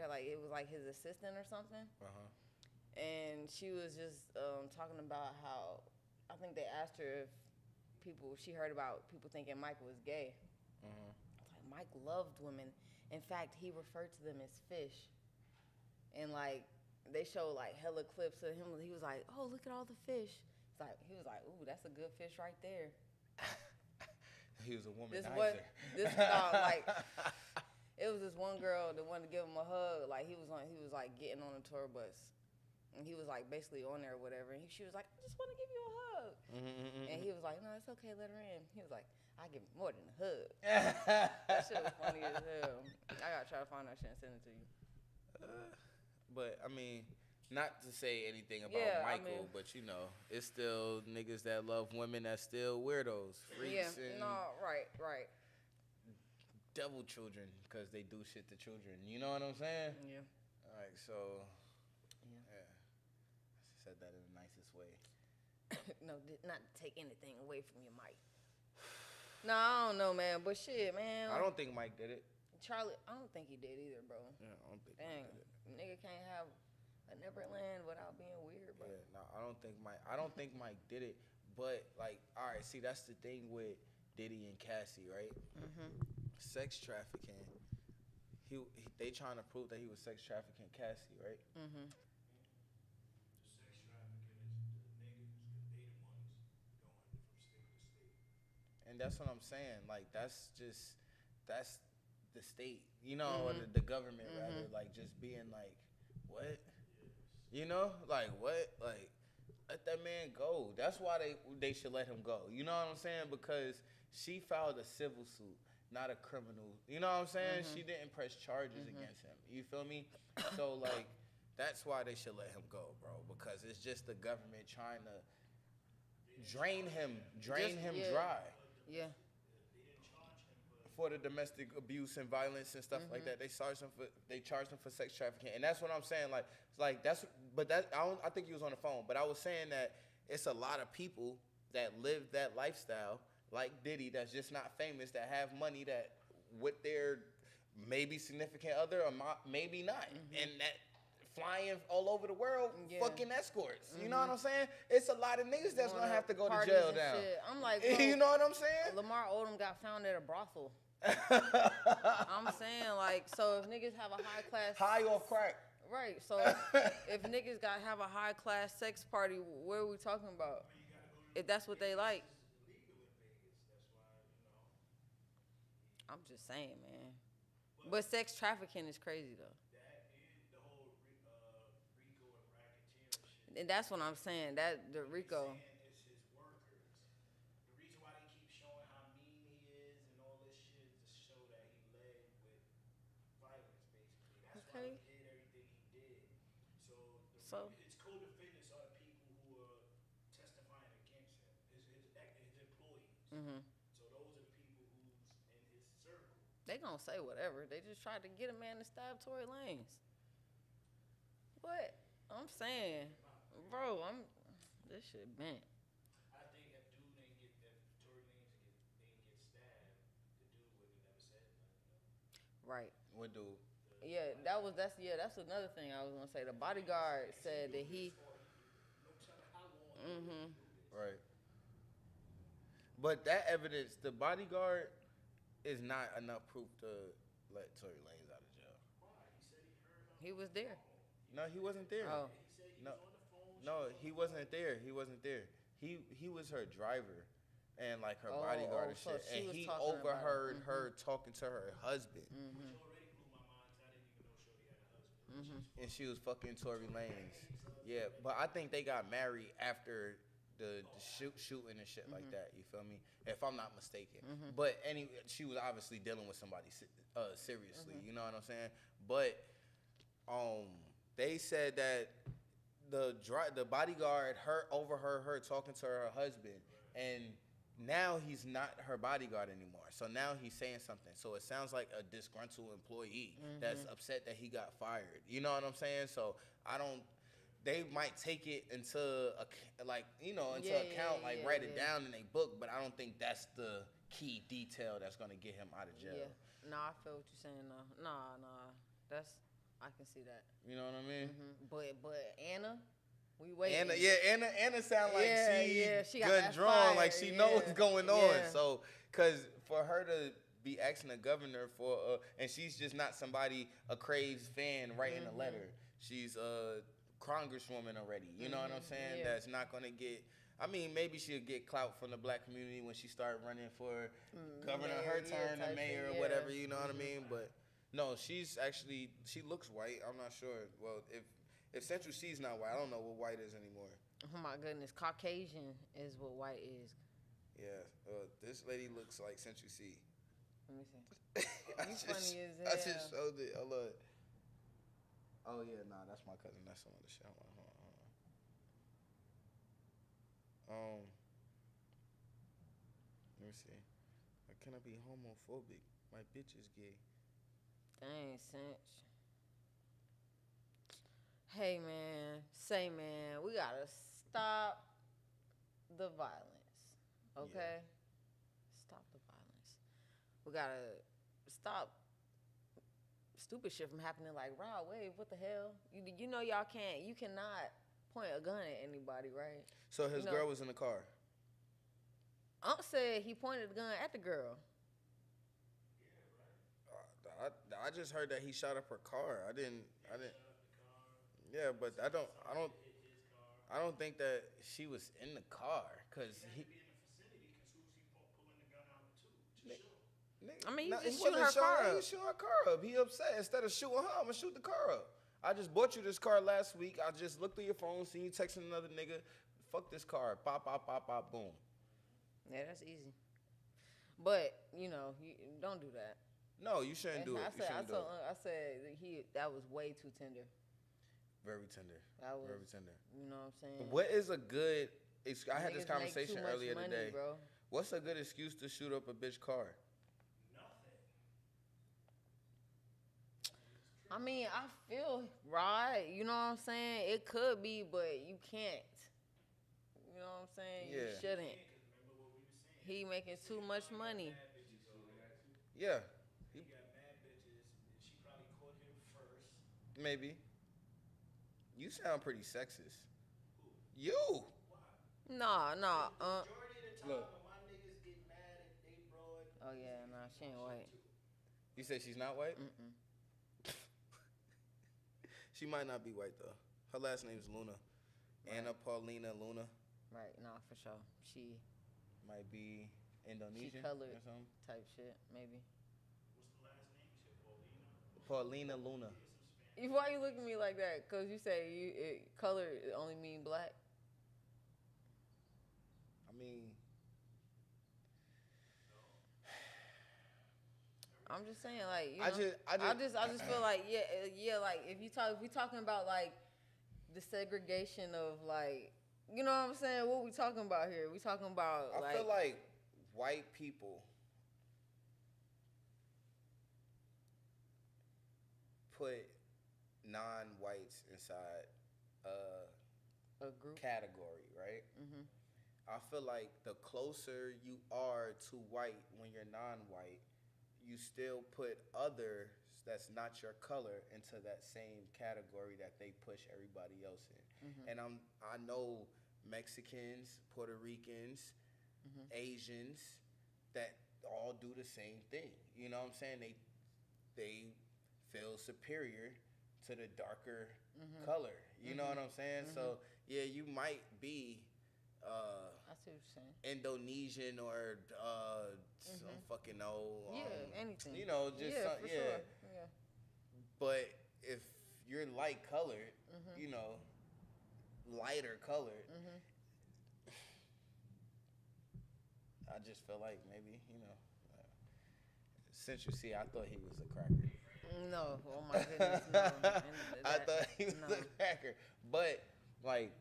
Speaker 1: Like it was like his assistant or something. And she was just talking about how, I think they asked her if she heard about people thinking Mike was gay. Like, Mike loved women. In fact, he referred to them as fish. And like, they showed like hella clips of him. He was like, oh, look at all the fish. He was like, ooh, that's a good fish right there.
Speaker 2: He was a womanizer.
Speaker 1: It was this one girl that wanted to give him a hug. Like he was like getting on a tour bus. And he was like basically on there or whatever. And she was like, I just want to give you a hug. And he was like, no, it's okay, let her in. He was like, I give more than a hug. That shit was funny as hell. I gotta try to find that shit and send it to you.
Speaker 2: But I mean, not to say anything about Michael, but you know, it's still niggas that love women that's still weirdos, freaks, and
Speaker 1: right.
Speaker 2: Devil children, because they do shit to children. You know what I'm saying?
Speaker 1: Yeah.
Speaker 2: All right, so. Yeah. I said that in the nicest way.
Speaker 1: No, not to take anything away from you, Mike. No, I don't know, man. But shit, man.
Speaker 2: I don't think Mike did it.
Speaker 1: Charlie, I don't think he did either, bro.
Speaker 2: Yeah, I don't think Mike did it.
Speaker 1: Nigga can't have a Neverland without being weird, bro.
Speaker 2: Yeah, no, I don't think Mike did it. But like, all right, see, that's the thing with Diddy and Cassie, right? Sex trafficking. They trying to prove that he was sex trafficking Cassie, right? And that's what I'm saying. Like, that's the state, you know, or the government rather, like just being like, what? You know, like what? Like, let that man go. That's why they should let him go. You know what I'm saying? Because she filed a civil suit, not a criminal. You know what I'm saying? She didn't press charges against him. You feel me? So like, that's why they should let him go, bro. Because it's just the government trying to drain him dry.
Speaker 1: Yeah.
Speaker 2: For the domestic abuse and violence and stuff like that, they charged him for sex trafficking, and that's what I'm saying. I think he was on the phone, but I was saying that it's a lot of people that live that lifestyle, like Diddy, that's just not famous, that have money, that with their maybe significant other or maybe not, and that flying all over the world, fucking escorts. You know what I'm saying? It's a lot of niggas that's gonna have to go to jail now.
Speaker 1: Shit. I'm like,
Speaker 2: bro, you know what I'm saying?
Speaker 1: Lamar Odom got found at a brothel. I'm saying, like, so if niggas have a
Speaker 2: high off crack.
Speaker 1: Right. So if niggas have a high class sex party, what are we talking about? If that's what they like. I'm just saying, man. But sex trafficking is crazy though. And that's what I'm saying. That the RICO.
Speaker 3: It's his workers. The reason why they keep showing how mean he is and all this shit is to show that he led with violence, basically. That's why he did everything he did. So his co-defendants are the people who are testifying against him, his employees. So those are the people who's in his circle.
Speaker 1: They gonna say whatever. They just tried to get a man to stab Tory Lanez. What? I'm saying. Bro, this shit bent.
Speaker 3: I think if Tory Lanez didn't get stabbed, the dude would have never said nothing.
Speaker 1: Right.
Speaker 2: What dude?
Speaker 1: Yeah, that's another thing I was gonna say. The bodyguard said that he.
Speaker 2: Right. But that evidence, the bodyguard, is not enough proof to let Tory Lanez out of jail.
Speaker 3: Why? He said he heard her.
Speaker 1: He was there.
Speaker 2: No, he wasn't there.
Speaker 1: Oh.
Speaker 3: He said he
Speaker 2: No,
Speaker 3: was on the phone.
Speaker 2: no, he wasn't there. He wasn't there. He was her driver, and like her bodyguard and
Speaker 1: so
Speaker 2: shit.
Speaker 1: she
Speaker 2: And
Speaker 1: was
Speaker 2: he
Speaker 1: talking about
Speaker 2: overheard her talking to her husband,
Speaker 3: Which already blew my mind because I didn't even know Shorty had a husband.
Speaker 2: and she was fucking Tory Lanez. Yeah, but I think they got married after the shooting and shit like that. You feel me? If I'm not mistaken. But she was obviously dealing with somebody seriously. You know what I'm saying? But they said that the bodyguard overheard her talking to her husband, and now he's not her bodyguard anymore. So now he's saying something. So it sounds like a disgruntled employee that's upset that he got fired. You know what I'm saying? So they might take it into account, write it down in a book, but I don't think that's the key detail that's gonna get him out of jail.
Speaker 1: Yeah. Nah, I feel what you're saying. Nah. I can see that.
Speaker 2: You know what I mean?
Speaker 1: But Anna, we waiting.
Speaker 2: Anna sound like
Speaker 1: she got
Speaker 2: gun
Speaker 1: that
Speaker 2: drawn,
Speaker 1: fire.
Speaker 2: like she knows what's going on. So, cause for her to be asking the governor for, and she's just not somebody a Craves fan writing a letter. She's a congresswoman already. You know what I'm saying?
Speaker 1: Yeah.
Speaker 2: That's not gonna get. I mean, maybe she'll get clout from the black community when she start running for governor, her turn, the mayor, or whatever. You know what I mean? But no, she looks white. I'm not sure. Well, if Central C's not white, I don't know what white is anymore.
Speaker 1: Oh my goodness, Caucasian is what white is.
Speaker 2: Yeah, this lady looks like Central C.
Speaker 1: Let me see. Funny as hell.
Speaker 2: I just showed it. Hold on. Oh yeah, nah, that's my cousin. That's some other shit. Hold on. Let me see. Can I be homophobic? My bitch is gay.
Speaker 1: Dang, Cinch. Hey, man. We gotta stop the violence, okay? Yeah. Stop the violence. We gotta stop stupid shit from happening like, Rod Wave, what the hell? You know you cannot point a gun at anybody, right?
Speaker 2: So his girl was in the car?
Speaker 1: Unc said he pointed a gun at the girl.
Speaker 2: I just heard that he shot up her car. I didn't. Yeah, but I don't think that she was in the car because he.
Speaker 3: Be in the vicinity because who's he pulling the gun out to? Shoot.
Speaker 1: I mean, he just shooting her car up.
Speaker 2: He shooting her car up. He upset. Instead of shooting her, I'm gonna shoot the car up. I just bought you this car last week. I just looked through your phone, seen you texting another nigga. Fuck this car. Pop, pop, pop, pop, boom.
Speaker 1: Yeah, that's easy. But you don't do that.
Speaker 2: No, you shouldn't do it.
Speaker 1: I said that was way too tender.
Speaker 2: Very tender. Very tender.
Speaker 1: You know what I'm saying?
Speaker 2: What is a good? I had this
Speaker 1: Niggas
Speaker 2: conversation earlier
Speaker 1: money,
Speaker 2: today.
Speaker 1: Bro.
Speaker 2: What's a good excuse to shoot up a bitch car?
Speaker 3: Nothing.
Speaker 1: I mean, I feel right. You know what I'm saying? It could be, but you can't. You know what I'm saying?
Speaker 2: Yeah.
Speaker 1: You shouldn't.
Speaker 3: Remember what we were saying?
Speaker 1: He making too much money.
Speaker 2: Yeah.
Speaker 3: He got mad bitches, and she probably caught him first.
Speaker 2: Maybe. You sound pretty sexist.
Speaker 3: Who?
Speaker 2: You.
Speaker 3: Why?
Speaker 1: Nah.
Speaker 3: Majority of the time,
Speaker 2: Look.
Speaker 3: when my niggas get mad at they broad.
Speaker 1: Oh yeah, nah, she ain't white.
Speaker 2: You say she's not white?
Speaker 1: Mm-mm.
Speaker 2: She might not be white though. Her last name's Luna.
Speaker 1: Right.
Speaker 2: Anna Paulina Luna.
Speaker 1: Right, nah, for sure. She
Speaker 2: Might be Indonesian
Speaker 1: colored
Speaker 2: or something.
Speaker 1: type shit, maybe.
Speaker 3: What's the last name? You said
Speaker 2: Paulina
Speaker 3: Paulina?
Speaker 2: Luna.
Speaker 1: Why you look at me like that? Cause you say color only mean black.
Speaker 2: I mean,
Speaker 1: I'm just saying, like,
Speaker 2: I
Speaker 1: just feel like, like if we talking about like the segregation of like, you know what I'm saying? What we talking about here? We talking about
Speaker 2: I feel like white people put non-whites inside
Speaker 1: a group
Speaker 2: category, right?
Speaker 1: Mm-hmm.
Speaker 2: I feel like the closer you are to white when you're non-white, you still put others that's not your color into that same category that they push everybody else in.
Speaker 1: Mm-hmm.
Speaker 2: And I know Mexicans, Puerto Ricans,
Speaker 1: Mm-hmm.
Speaker 2: Asians that all do the same thing. You know what I'm saying? They feel superior to the darker color. You know what I'm saying? So yeah, you might be
Speaker 1: I see what you're saying.
Speaker 2: Indonesian or some fucking know.
Speaker 1: Anything.
Speaker 2: You know, just
Speaker 1: for sure. Yeah.
Speaker 2: But if you're light colored, you know, lighter colored, I just feel like maybe, you know, since you see, I thought he was a cracker.
Speaker 1: No, oh my goodness, no.
Speaker 2: I thought he was a cracker, but like,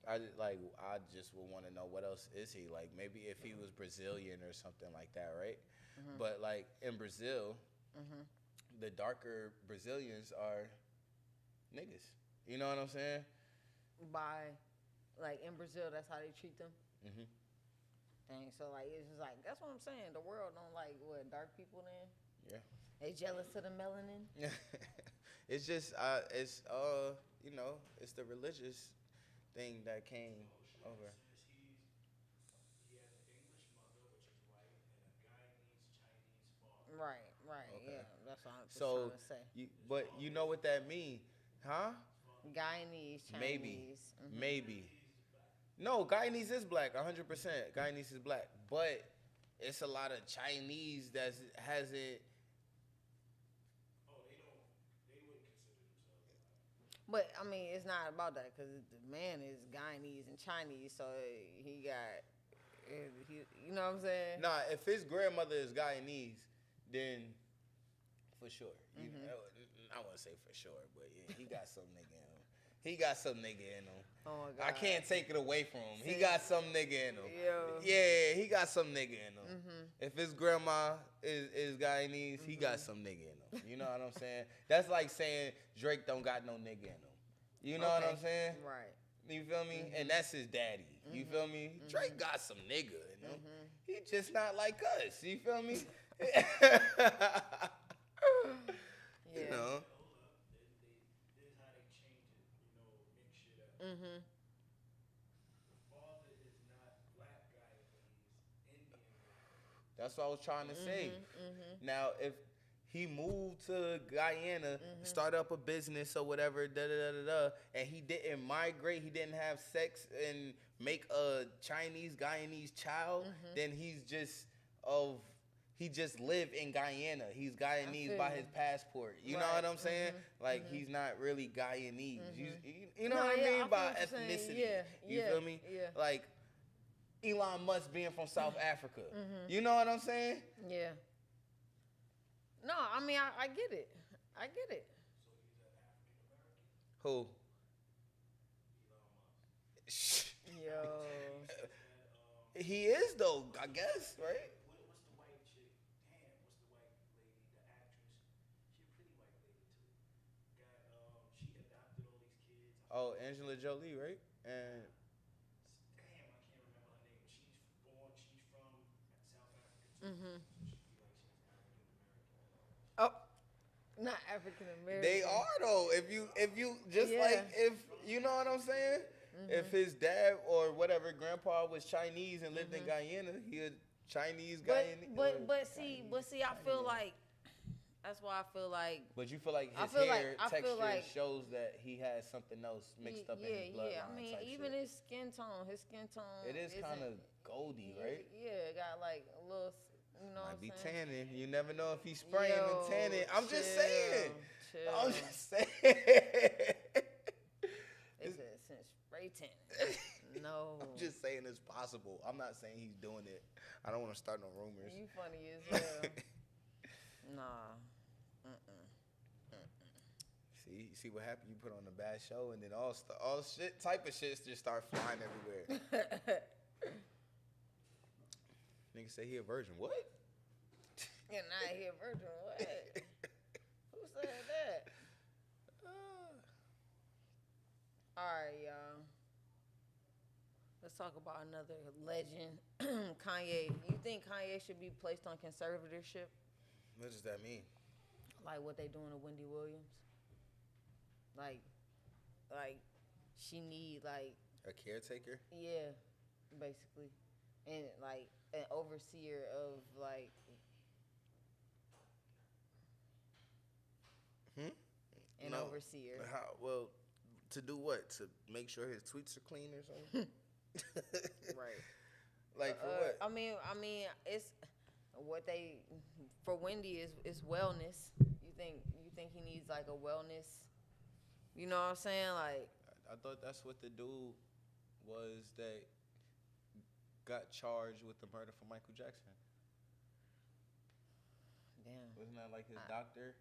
Speaker 2: I just would want to know what else is he like? Maybe if he was Brazilian or something like that, right? But like in Brazil, the darker Brazilians are niggas. You know what I'm saying?
Speaker 1: By, like in Brazil, that's how they treat them. Dang, so like it's just like that's what I'm saying. The world don't like what dark people then.
Speaker 2: Yeah.
Speaker 1: They jealous of the melanin.
Speaker 2: It's just you know, it's the religious thing that came over.
Speaker 3: He has an English mother, which is white, and a Guyanese Chinese father.
Speaker 1: Right,
Speaker 2: Okay.
Speaker 1: yeah, that's what I was
Speaker 2: So,
Speaker 1: trying to say.
Speaker 2: but you know what that means, huh?
Speaker 1: Guyanese, Chinese.
Speaker 2: Maybe. No, Guyanese is black, 100%. Guyanese is black, but it's a lot of Chinese that hasn't.
Speaker 3: They wouldn't consider themselves black.
Speaker 1: But I mean, it's not about that because the man is Guyanese and Chinese, so he got, you know what I'm saying?
Speaker 2: Nah, if his grandmother is Guyanese, then for sure. You know, I wouldn't say for sure, but yeah, he got some nigga in him. He got some nigga in him.
Speaker 1: Oh my God.
Speaker 2: I can't take it away from him. He got some nigga in him.
Speaker 1: Yeah.
Speaker 2: Yeah, he got some nigga in him. If his grandma is Guyanese, he got some nigga in him. You know what I'm saying? That's like saying Drake don't got no nigga in him. You know what I'm saying?
Speaker 1: Right.
Speaker 2: You feel me? And that's his daddy. You feel me? Drake got some nigga in him. He just not like us. You feel me? You know.
Speaker 3: This is how they change it, mix shit up. The father is not black Guyanese, Indian Guyanese.
Speaker 2: That's what I was trying to say. Now, if he moved to Guyana, start up a business or whatever, and he didn't migrate, he didn't have sex and make a Chinese Guyanese child, then he just live in Guyana. He's Guyanese by his passport. You know what I'm saying? Like he's not really Guyanese. You know what I mean by ethnicity.
Speaker 1: Yeah,
Speaker 2: you feel me?
Speaker 1: Yeah.
Speaker 2: Like Elon Musk being from South Africa. You know what I'm saying?
Speaker 1: Yeah. No, I mean I get it. I get it.
Speaker 3: So he's an African American?
Speaker 2: Who?
Speaker 3: Elon Musk.
Speaker 1: Yo.
Speaker 2: He is though, I guess, right?
Speaker 3: What's the white chick? Damn, what's the white lady? The actress. She a pretty white lady too. She adopted all these kids.
Speaker 2: Oh, Angela Jolie, right? And
Speaker 3: damn, I can't remember her name. She's from South Africa too. So she's African American.
Speaker 1: Oh, not African American.
Speaker 2: they are though. If you just like if you know what I'm saying? If his dad or whatever grandpa was Chinese and lived in Guyana, he a Chinese Guyanese.
Speaker 1: But see, I feel like that's why I feel like.
Speaker 2: But you feel like his texture shows that he has something else mixed up in his bloodline.
Speaker 1: Yeah, I mean, even
Speaker 2: shit.
Speaker 1: his skin tone.
Speaker 2: It is kind of goldy, right?
Speaker 1: Yeah, it got like a little. You know
Speaker 2: Might
Speaker 1: what I'm
Speaker 2: be
Speaker 1: saying?
Speaker 2: tanning. You never know if he's spraying and tanning. I'm just saying.
Speaker 1: Chill.
Speaker 2: I'm just saying.
Speaker 1: They said since spray tan. No.
Speaker 2: I'm just saying it's possible. I'm not saying he's doing it. I don't want to start no rumors.
Speaker 1: You funny as hell. Nah.
Speaker 2: See what happened? You put on a bad show, and then all shit type of shit just start flying everywhere. Nigga say he a virgin. What?
Speaker 1: You're not here, virgin. What? Who said that? All right, y'all. Let's talk about another legend, Kanye. You think Kanye should be placed on conservatorship?
Speaker 2: What does that mean?
Speaker 1: Like what they doing to Wendy Williams? Like she need like
Speaker 2: a caretaker?
Speaker 1: Yeah, basically. and like an overseer of like. An overseer.
Speaker 2: How? Well, to do what? To make sure his tweets are clean or something?
Speaker 1: Right.
Speaker 2: Like for what?
Speaker 1: I mean, it's what they for Wendy is wellness. You think he needs like a wellness? You know what I'm saying? Like
Speaker 2: I thought that's what the dude was that got charged with the murder for Michael Jackson.
Speaker 1: Damn.
Speaker 2: Wasn't that like his doctor?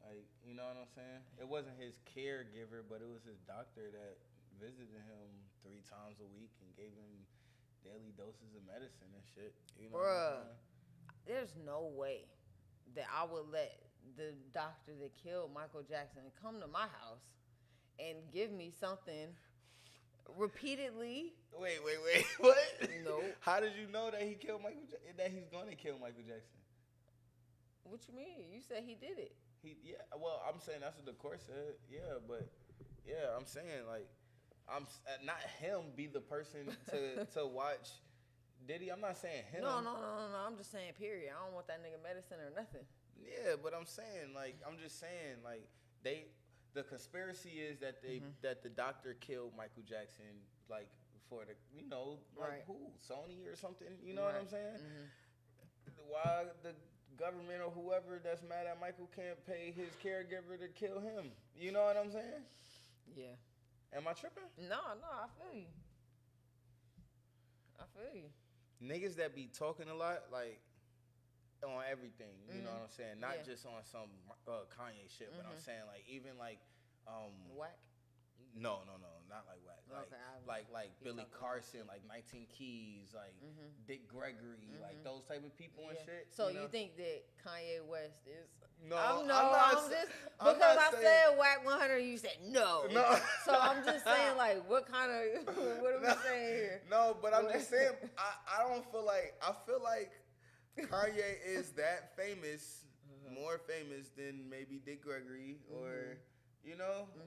Speaker 2: Like, you know what I'm saying? It wasn't his caregiver, but it was his doctor that visited him 3 times a week and gave him daily doses of medicine and shit. You know
Speaker 1: Bruh, there's no way that I would let the doctor that killed Michael Jackson come to my house and give me something repeatedly.
Speaker 2: Wait. What?
Speaker 1: No.
Speaker 2: How did you know that he killed that he's going to kill Michael Jackson?
Speaker 1: What you mean? You said he did it.
Speaker 2: Well, I'm saying that's what the court said. Yeah, but yeah, I'm saying like I'm not him be the person to watch Diddy. I'm not saying him.
Speaker 1: No. I'm just saying period. I don't want that nigga medicine or nothing.
Speaker 2: Yeah, but I'm saying like I'm just saying like the conspiracy is that that the doctor killed Michael Jackson like for the like who Sony or something. You know what I'm saying? Why the government or whoever that's mad at Michael can't pay his caregiver to kill him? You know what I'm saying?
Speaker 1: Yeah.
Speaker 2: Am I tripping?
Speaker 1: No, I feel you.
Speaker 2: Niggas that be talking a lot, like, on everything, you know what I'm saying? Not just on some Kanye shit, but I'm saying, like, even, like,
Speaker 1: Whack?
Speaker 2: No, not like Whack. Like Billy Carson, like 19 Keys, like Dick Gregory, like those type of people and shit.
Speaker 1: So you think that Kanye West is...
Speaker 2: No,
Speaker 1: I'm just because I said Whack 100, you said no. So I'm just saying, like, what are we saying here?
Speaker 2: No, but I'm just saying, I don't feel like, I feel like Kanye is that famous, more famous than maybe Dick Gregory or,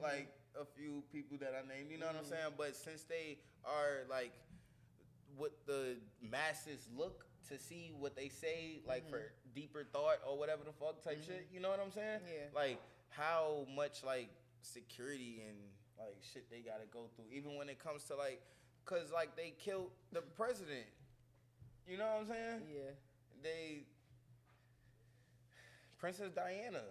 Speaker 2: like a few people that I named, you know what I'm saying? But since they are like what the masses look to see what they say, like for deeper thought or whatever the fuck type shit, you know what I'm saying?
Speaker 1: Yeah.
Speaker 2: Like how much like security and like shit they gotta go through, even when it comes to like, cause like they killed the president, you know what I'm saying?
Speaker 1: Yeah.
Speaker 2: Princess Diana.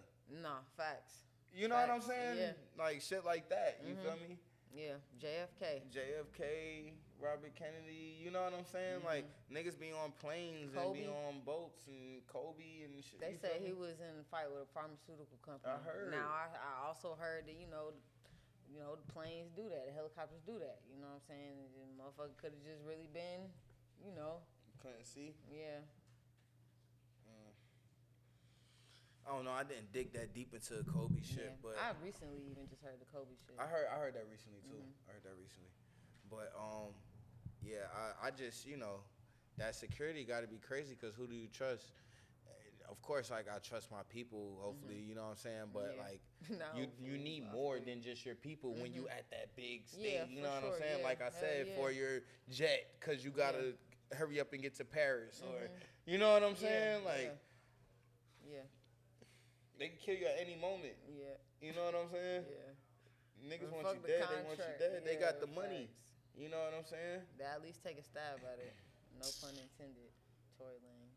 Speaker 1: Nah, facts.
Speaker 2: You know what I'm saying? Yeah. Like shit like that. You feel me?
Speaker 1: Yeah. JFK,
Speaker 2: Robert Kennedy. You know what I'm saying? Like niggas be on planes and be on boats and Kobe and shit.
Speaker 1: They say he was in a fight with a pharmaceutical company.
Speaker 2: I heard.
Speaker 1: Now I also heard that the planes do that, the helicopters do that. You know what I'm saying? The motherfucker could have just really been,
Speaker 2: Couldn't see.
Speaker 1: Yeah.
Speaker 2: I don't know. I didn't dig that deep into the Kobe shit, but
Speaker 1: I recently even just heard the Kobe shit.
Speaker 2: I heard that recently too. But yeah, I just that security got to be crazy because who do you trust? Of course, like I trust my people. Hopefully, you know what I'm saying. But like you need more than just your people when you at that big stage. You know what I'm saying? Like I said, for your jet, because you gotta hurry up and get to Paris, or you know what I'm saying? Like.
Speaker 1: Yeah.
Speaker 2: They can kill you at any moment.
Speaker 1: Yeah.
Speaker 2: You know what I'm saying?
Speaker 1: Yeah.
Speaker 2: Niggas want you dead. They want you dead. They got the money. You know what I'm saying?
Speaker 1: They at least take a stab at it. No pun intended. Tory Lanez.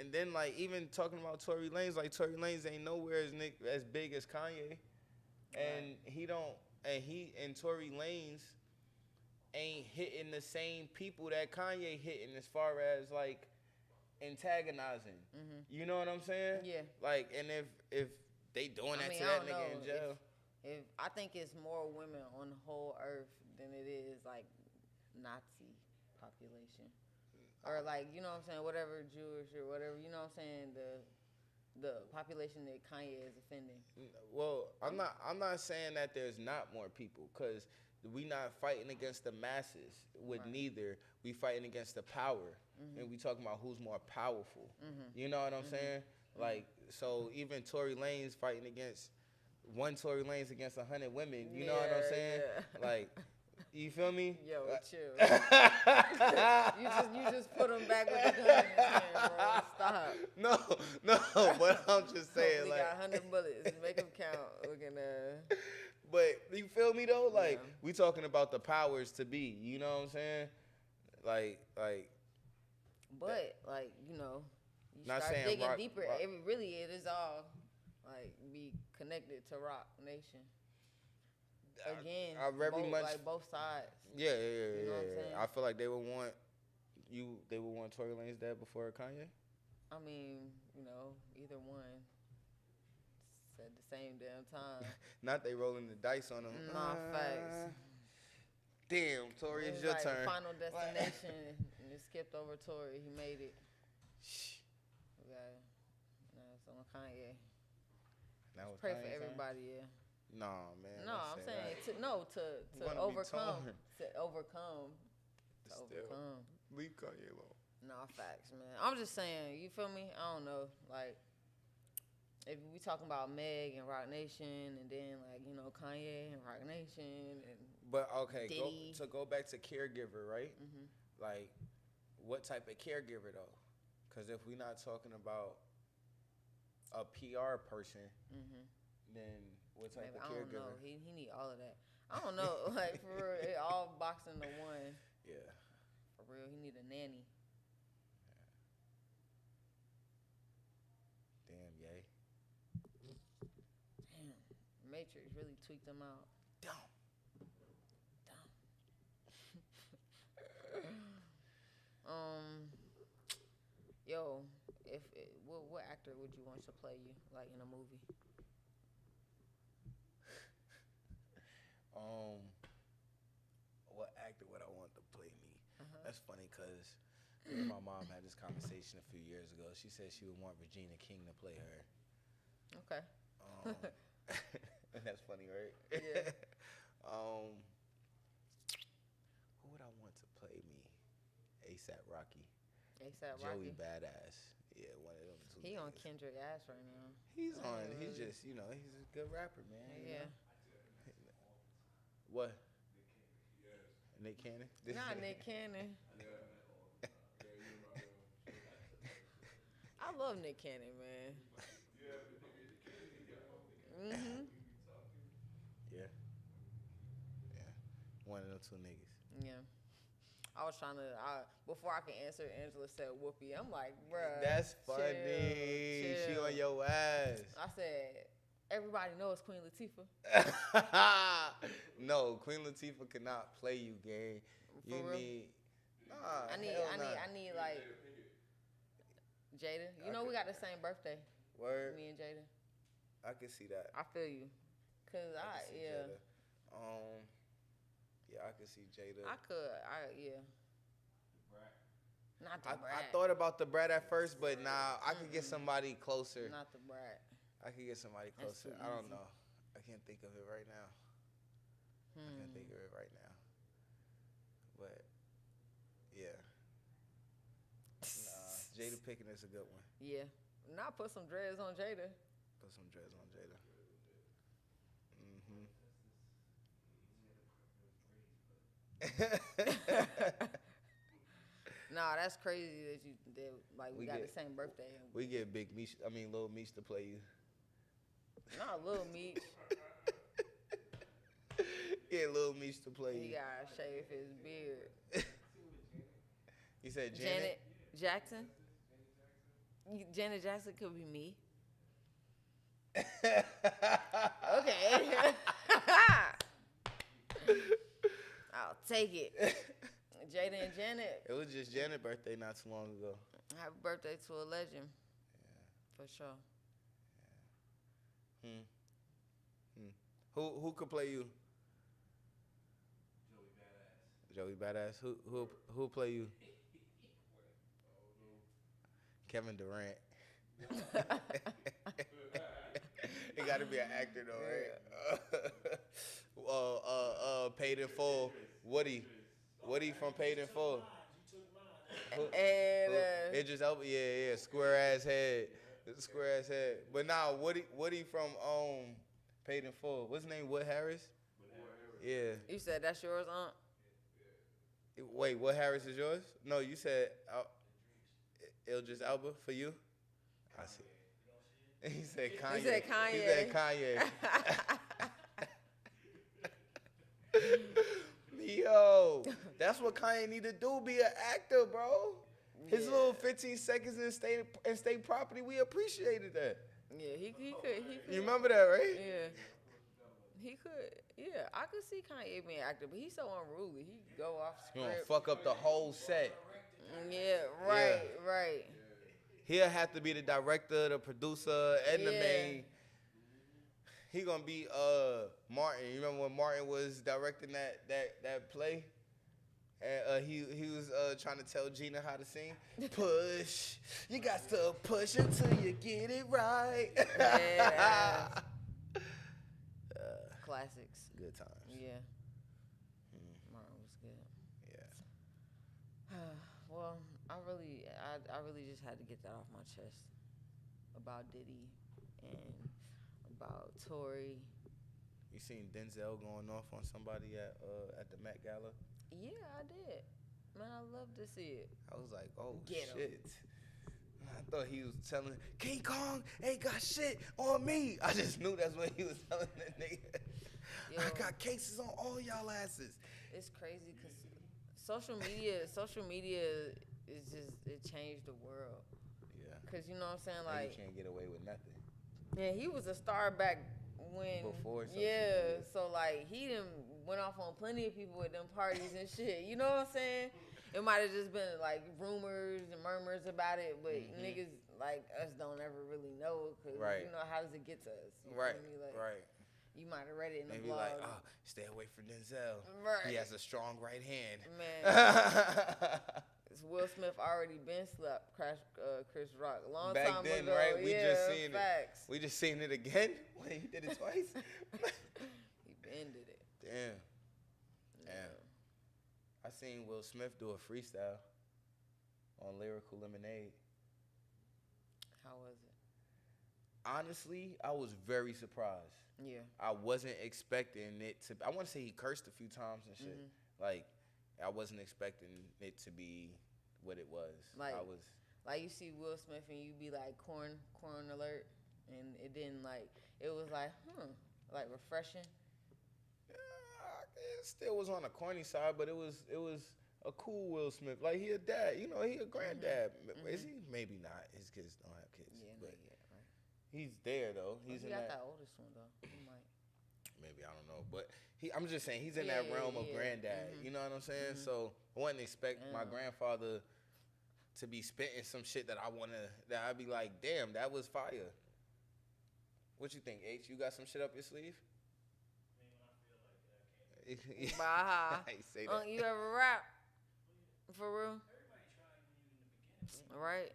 Speaker 2: And then, like, even talking about Tory Lanez, like, Tory Lanez ain't nowhere as big as Kanye. And he and Tory Lanez ain't hitting the same people that Kanye hitting as far as, like, antagonizing. You know what I'm saying?
Speaker 1: Yeah.
Speaker 2: Like, and if they doing that to that nigga in jail.
Speaker 1: If I think it's more women on the whole earth than it is like Nazi population. Or like, you know what I'm saying, whatever Jewish or whatever, you know what I'm saying, the population that Kanye is offending.
Speaker 2: Well, I'm not saying that there's not more people, cuz we not fighting against the masses with neither. We fighting against the power. And we talking about who's more powerful. You know what I'm saying? Like, so even Tory Lanez fighting against one Tory Lanez against 100 women. You know what I'm saying?
Speaker 1: Yeah.
Speaker 2: Like, You feel me?
Speaker 1: Yo, chill. you just put him back with the gun in his hand, bro. Stop.
Speaker 2: No, but I'm just saying,
Speaker 1: we got 100 bullets. Make them count. Looking
Speaker 2: But you feel me though? Like we talking about the powers to be. You know what I'm saying? Like.
Speaker 1: But like you know, you
Speaker 2: Not
Speaker 1: start
Speaker 2: saying
Speaker 1: digging
Speaker 2: rock,
Speaker 1: deeper.
Speaker 2: rock.
Speaker 1: It is all like be connected to Rock Nation. Again, both sides.
Speaker 2: Yeah.
Speaker 1: You know what I'm saying?
Speaker 2: I feel like they would want Tory Lanez dead before Kanye.
Speaker 1: I mean, you know, either one. At the same damn time.
Speaker 2: Not they rolling the dice on him.
Speaker 1: Nah, facts.
Speaker 2: Damn, Tory, it's your
Speaker 1: like
Speaker 2: turn.
Speaker 1: Final Destination. And it skipped over Tory. He made it. It's on Kanye. Pray for everybody, yeah.
Speaker 2: Nah, man.
Speaker 1: No, I'm saying to overcome.
Speaker 2: Leave Kanye alone.
Speaker 1: Nah, facts, man. I'm just saying, you feel me? I don't know. Like, if we talking about Meg and Rock Nation, and then like you know Kanye and Rock Nation, and
Speaker 2: but okay,
Speaker 1: Diddy.
Speaker 2: go back to caregiver, right?
Speaker 1: Mm-hmm.
Speaker 2: Like, what type of caregiver though? Because if we're not talking about a PR person, then what type of caregiver?
Speaker 1: I don't know. He need all of that. I don't know. Like for real, it all boxed into one.
Speaker 2: Yeah.
Speaker 1: For real, he need a nanny. Matrix really tweaked them out.
Speaker 2: Dumb.
Speaker 1: Yo, what actor would you want to play you, like in a movie?
Speaker 2: What actor would I want to play me? That's funny because me and my mom had this conversation a few years ago. She said she would want Regina King to play her.
Speaker 1: Okay.
Speaker 2: That's funny, right?
Speaker 1: Yeah.
Speaker 2: Who would I want to play me? A$AP Rocky.
Speaker 1: A$AP
Speaker 2: Joey
Speaker 1: Rocky.
Speaker 2: Badass. Yeah, one of them two.
Speaker 1: He on Kendrick ass right now.
Speaker 2: He's just, he's a good rapper, man.
Speaker 1: Yeah.
Speaker 2: What? Nick Cannon?
Speaker 1: Not Nick Cannon. I love Nick Cannon, man. Mm-hmm.
Speaker 2: Yeah. One of them two niggas.
Speaker 1: Yeah. I was trying to, before I could answer, Angela said whoopee. I'm like, bruh.
Speaker 2: That's funny.
Speaker 1: Chill.
Speaker 2: She on your ass.
Speaker 1: I said, everybody knows Queen Latifah.
Speaker 2: No, Queen Latifah cannot play you, gang.
Speaker 1: For real? I need like Jada. You know we got the same birthday.
Speaker 2: Word.
Speaker 1: Me and Jada.
Speaker 2: I can see that.
Speaker 1: I feel you. Cause
Speaker 2: Jada. I could see Jada.
Speaker 1: Not the Brat.
Speaker 2: I thought about the Brat at first, but nah, I could get somebody closer.
Speaker 1: Not the Brat.
Speaker 2: I could get somebody closer. I don't know. I can't think of it right now. But yeah. Nah, Jada Pinkett is a good one.
Speaker 1: Yeah. Now put some dreads on Jada.
Speaker 2: Put some dreads on Jada.
Speaker 1: Nah, that's crazy that we got the same birthday.
Speaker 2: We get Lil Meech to play you.
Speaker 1: Not Lil Meech.
Speaker 2: Get Lil Meech to play you.
Speaker 1: He gotta shave his beard.
Speaker 2: You said Janet
Speaker 1: Jackson? Janet Jackson could be me. Okay. I'll take it. Jada and Janet.
Speaker 2: It was just Janet's birthday not too long ago.
Speaker 1: Happy birthday to a legend. Yeah. For sure.
Speaker 2: Yeah. Who could play you? Joey Badass. Who play you? Kevin Durant. It got to be an actor though, right? Paid in Full. Woody from Paid in Full. Idris Elba. Yeah. Square ass head. But now Woody from Paid in Full. What's his name? Wood Harris. Yeah.
Speaker 1: You said that's yours, Aunt?
Speaker 2: Wait, what Harris is yours? No, you said Idris Elba for you? I see. He said Kanye.
Speaker 1: He said Kanye.
Speaker 2: He said Kanye. Yo, that's what Kanye need to do, be an actor, bro. His little 15 seconds in state property, we appreciated that.
Speaker 1: Yeah, he could.
Speaker 2: You remember that, right?
Speaker 1: Yeah. He could. Yeah, I could see Kanye being an actor, but he's so unruly. He could go off
Speaker 2: He gonna
Speaker 1: script.
Speaker 2: fuck up the whole set.
Speaker 1: Yeah, right.
Speaker 2: He'll have to be the director, the producer, and the main. He gonna be Martin. You remember when Martin was directing that play? And he was trying to tell Gina how to sing. Push. You got to push until you get it right.
Speaker 1: Yeah. Classics.
Speaker 2: Good times.
Speaker 1: Yeah. Martin was good.
Speaker 2: Yeah.
Speaker 1: Well, I really just had to get that off my chest about Diddy and about Tory.
Speaker 2: You seen Denzel going off on somebody at the Met Gala?
Speaker 1: Yeah, I did. Man, I love to see it.
Speaker 2: I was like, oh,
Speaker 1: Get
Speaker 2: shit. I thought he was telling King Kong ain't got shit on me. I just knew that's what he was telling that nigga.
Speaker 1: Yo,
Speaker 2: I got cases on all y'all asses.
Speaker 1: It's crazy because social media is just, it changed the world.
Speaker 2: Yeah.
Speaker 1: Because, you know what I'm saying?
Speaker 2: Like,
Speaker 1: Like,
Speaker 2: you can't get away with nothing.
Speaker 1: yeah, he was a star back when.
Speaker 2: Before social
Speaker 1: yeah,
Speaker 2: media.
Speaker 1: so like he done went off on plenty of people at them parties and shit. You know what I'm saying? It might have just been like rumors and murmurs about it, but niggas like us don't ever really know because you know, how does it get to us? You
Speaker 2: Right,
Speaker 1: feel me? Like,
Speaker 2: right.
Speaker 1: You might have read it in the
Speaker 2: Maybe
Speaker 1: blog.
Speaker 2: like, oh, stay away from Denzel.
Speaker 1: Right.
Speaker 2: He has a strong right hand.
Speaker 1: Man. Will Smith already been slapped Chris Rock a long
Speaker 2: Back
Speaker 1: time
Speaker 2: then,
Speaker 1: ago.
Speaker 2: right? We just seen
Speaker 1: facts.
Speaker 2: it. We just seen it again when he did it twice.
Speaker 1: He bended it.
Speaker 2: Damn.
Speaker 1: Yeah.
Speaker 2: I seen Will Smith do a freestyle on Lyrical Lemonade.
Speaker 1: How was it?
Speaker 2: Honestly, I was very surprised.
Speaker 1: Yeah.
Speaker 2: I wasn't expecting it to. I want to say he cursed a few times and shit. Like, I wasn't expecting it to be what it was.
Speaker 1: Like,
Speaker 2: I was.
Speaker 1: Like you see Will Smith and you be like corn alert, and it didn't like. It was like like refreshing.
Speaker 2: It still was on the corny side, but it was a cool Will Smith. Like, he a dad, you know, he a granddad. Is he? Maybe not. His kids don't have kids.
Speaker 1: Yeah,
Speaker 2: but
Speaker 1: not yet, right?
Speaker 2: he's there though. He's
Speaker 1: he
Speaker 2: in
Speaker 1: got
Speaker 2: that.
Speaker 1: that oldest one though. He might.
Speaker 2: Maybe, I don't know, but I'm just saying he's in that realm of granddad. You know what I'm saying? So I wouldn't expect my grandfather to be spitting some shit that I'd be like, damn, that was fire. What you think, H? You got some shit up your sleeve?
Speaker 1: Baha.
Speaker 2: I say that.
Speaker 1: You ever rap? For real? Right?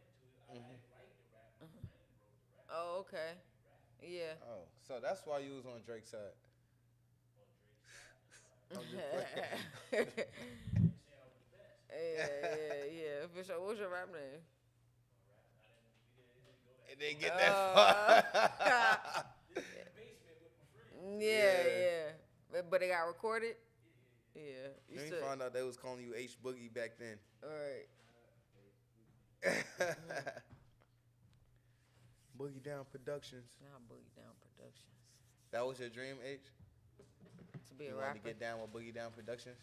Speaker 1: Oh, okay. Yeah.
Speaker 2: Oh, so that's why you was on Drake's side. I'm just playing.
Speaker 1: Yeah. For sure. What's your rap name?
Speaker 2: It didn't get that far.
Speaker 1: Yeah. But it got recorded? Yeah.
Speaker 2: Let me find out they was calling you H Boogie back then.
Speaker 1: All right.
Speaker 2: Boogie Down Productions.
Speaker 1: Not Boogie Down Productions.
Speaker 2: That was your dream, H?
Speaker 1: To be
Speaker 2: you
Speaker 1: a
Speaker 2: wanted
Speaker 1: rapper?
Speaker 2: to get down with Boogie Down Productions?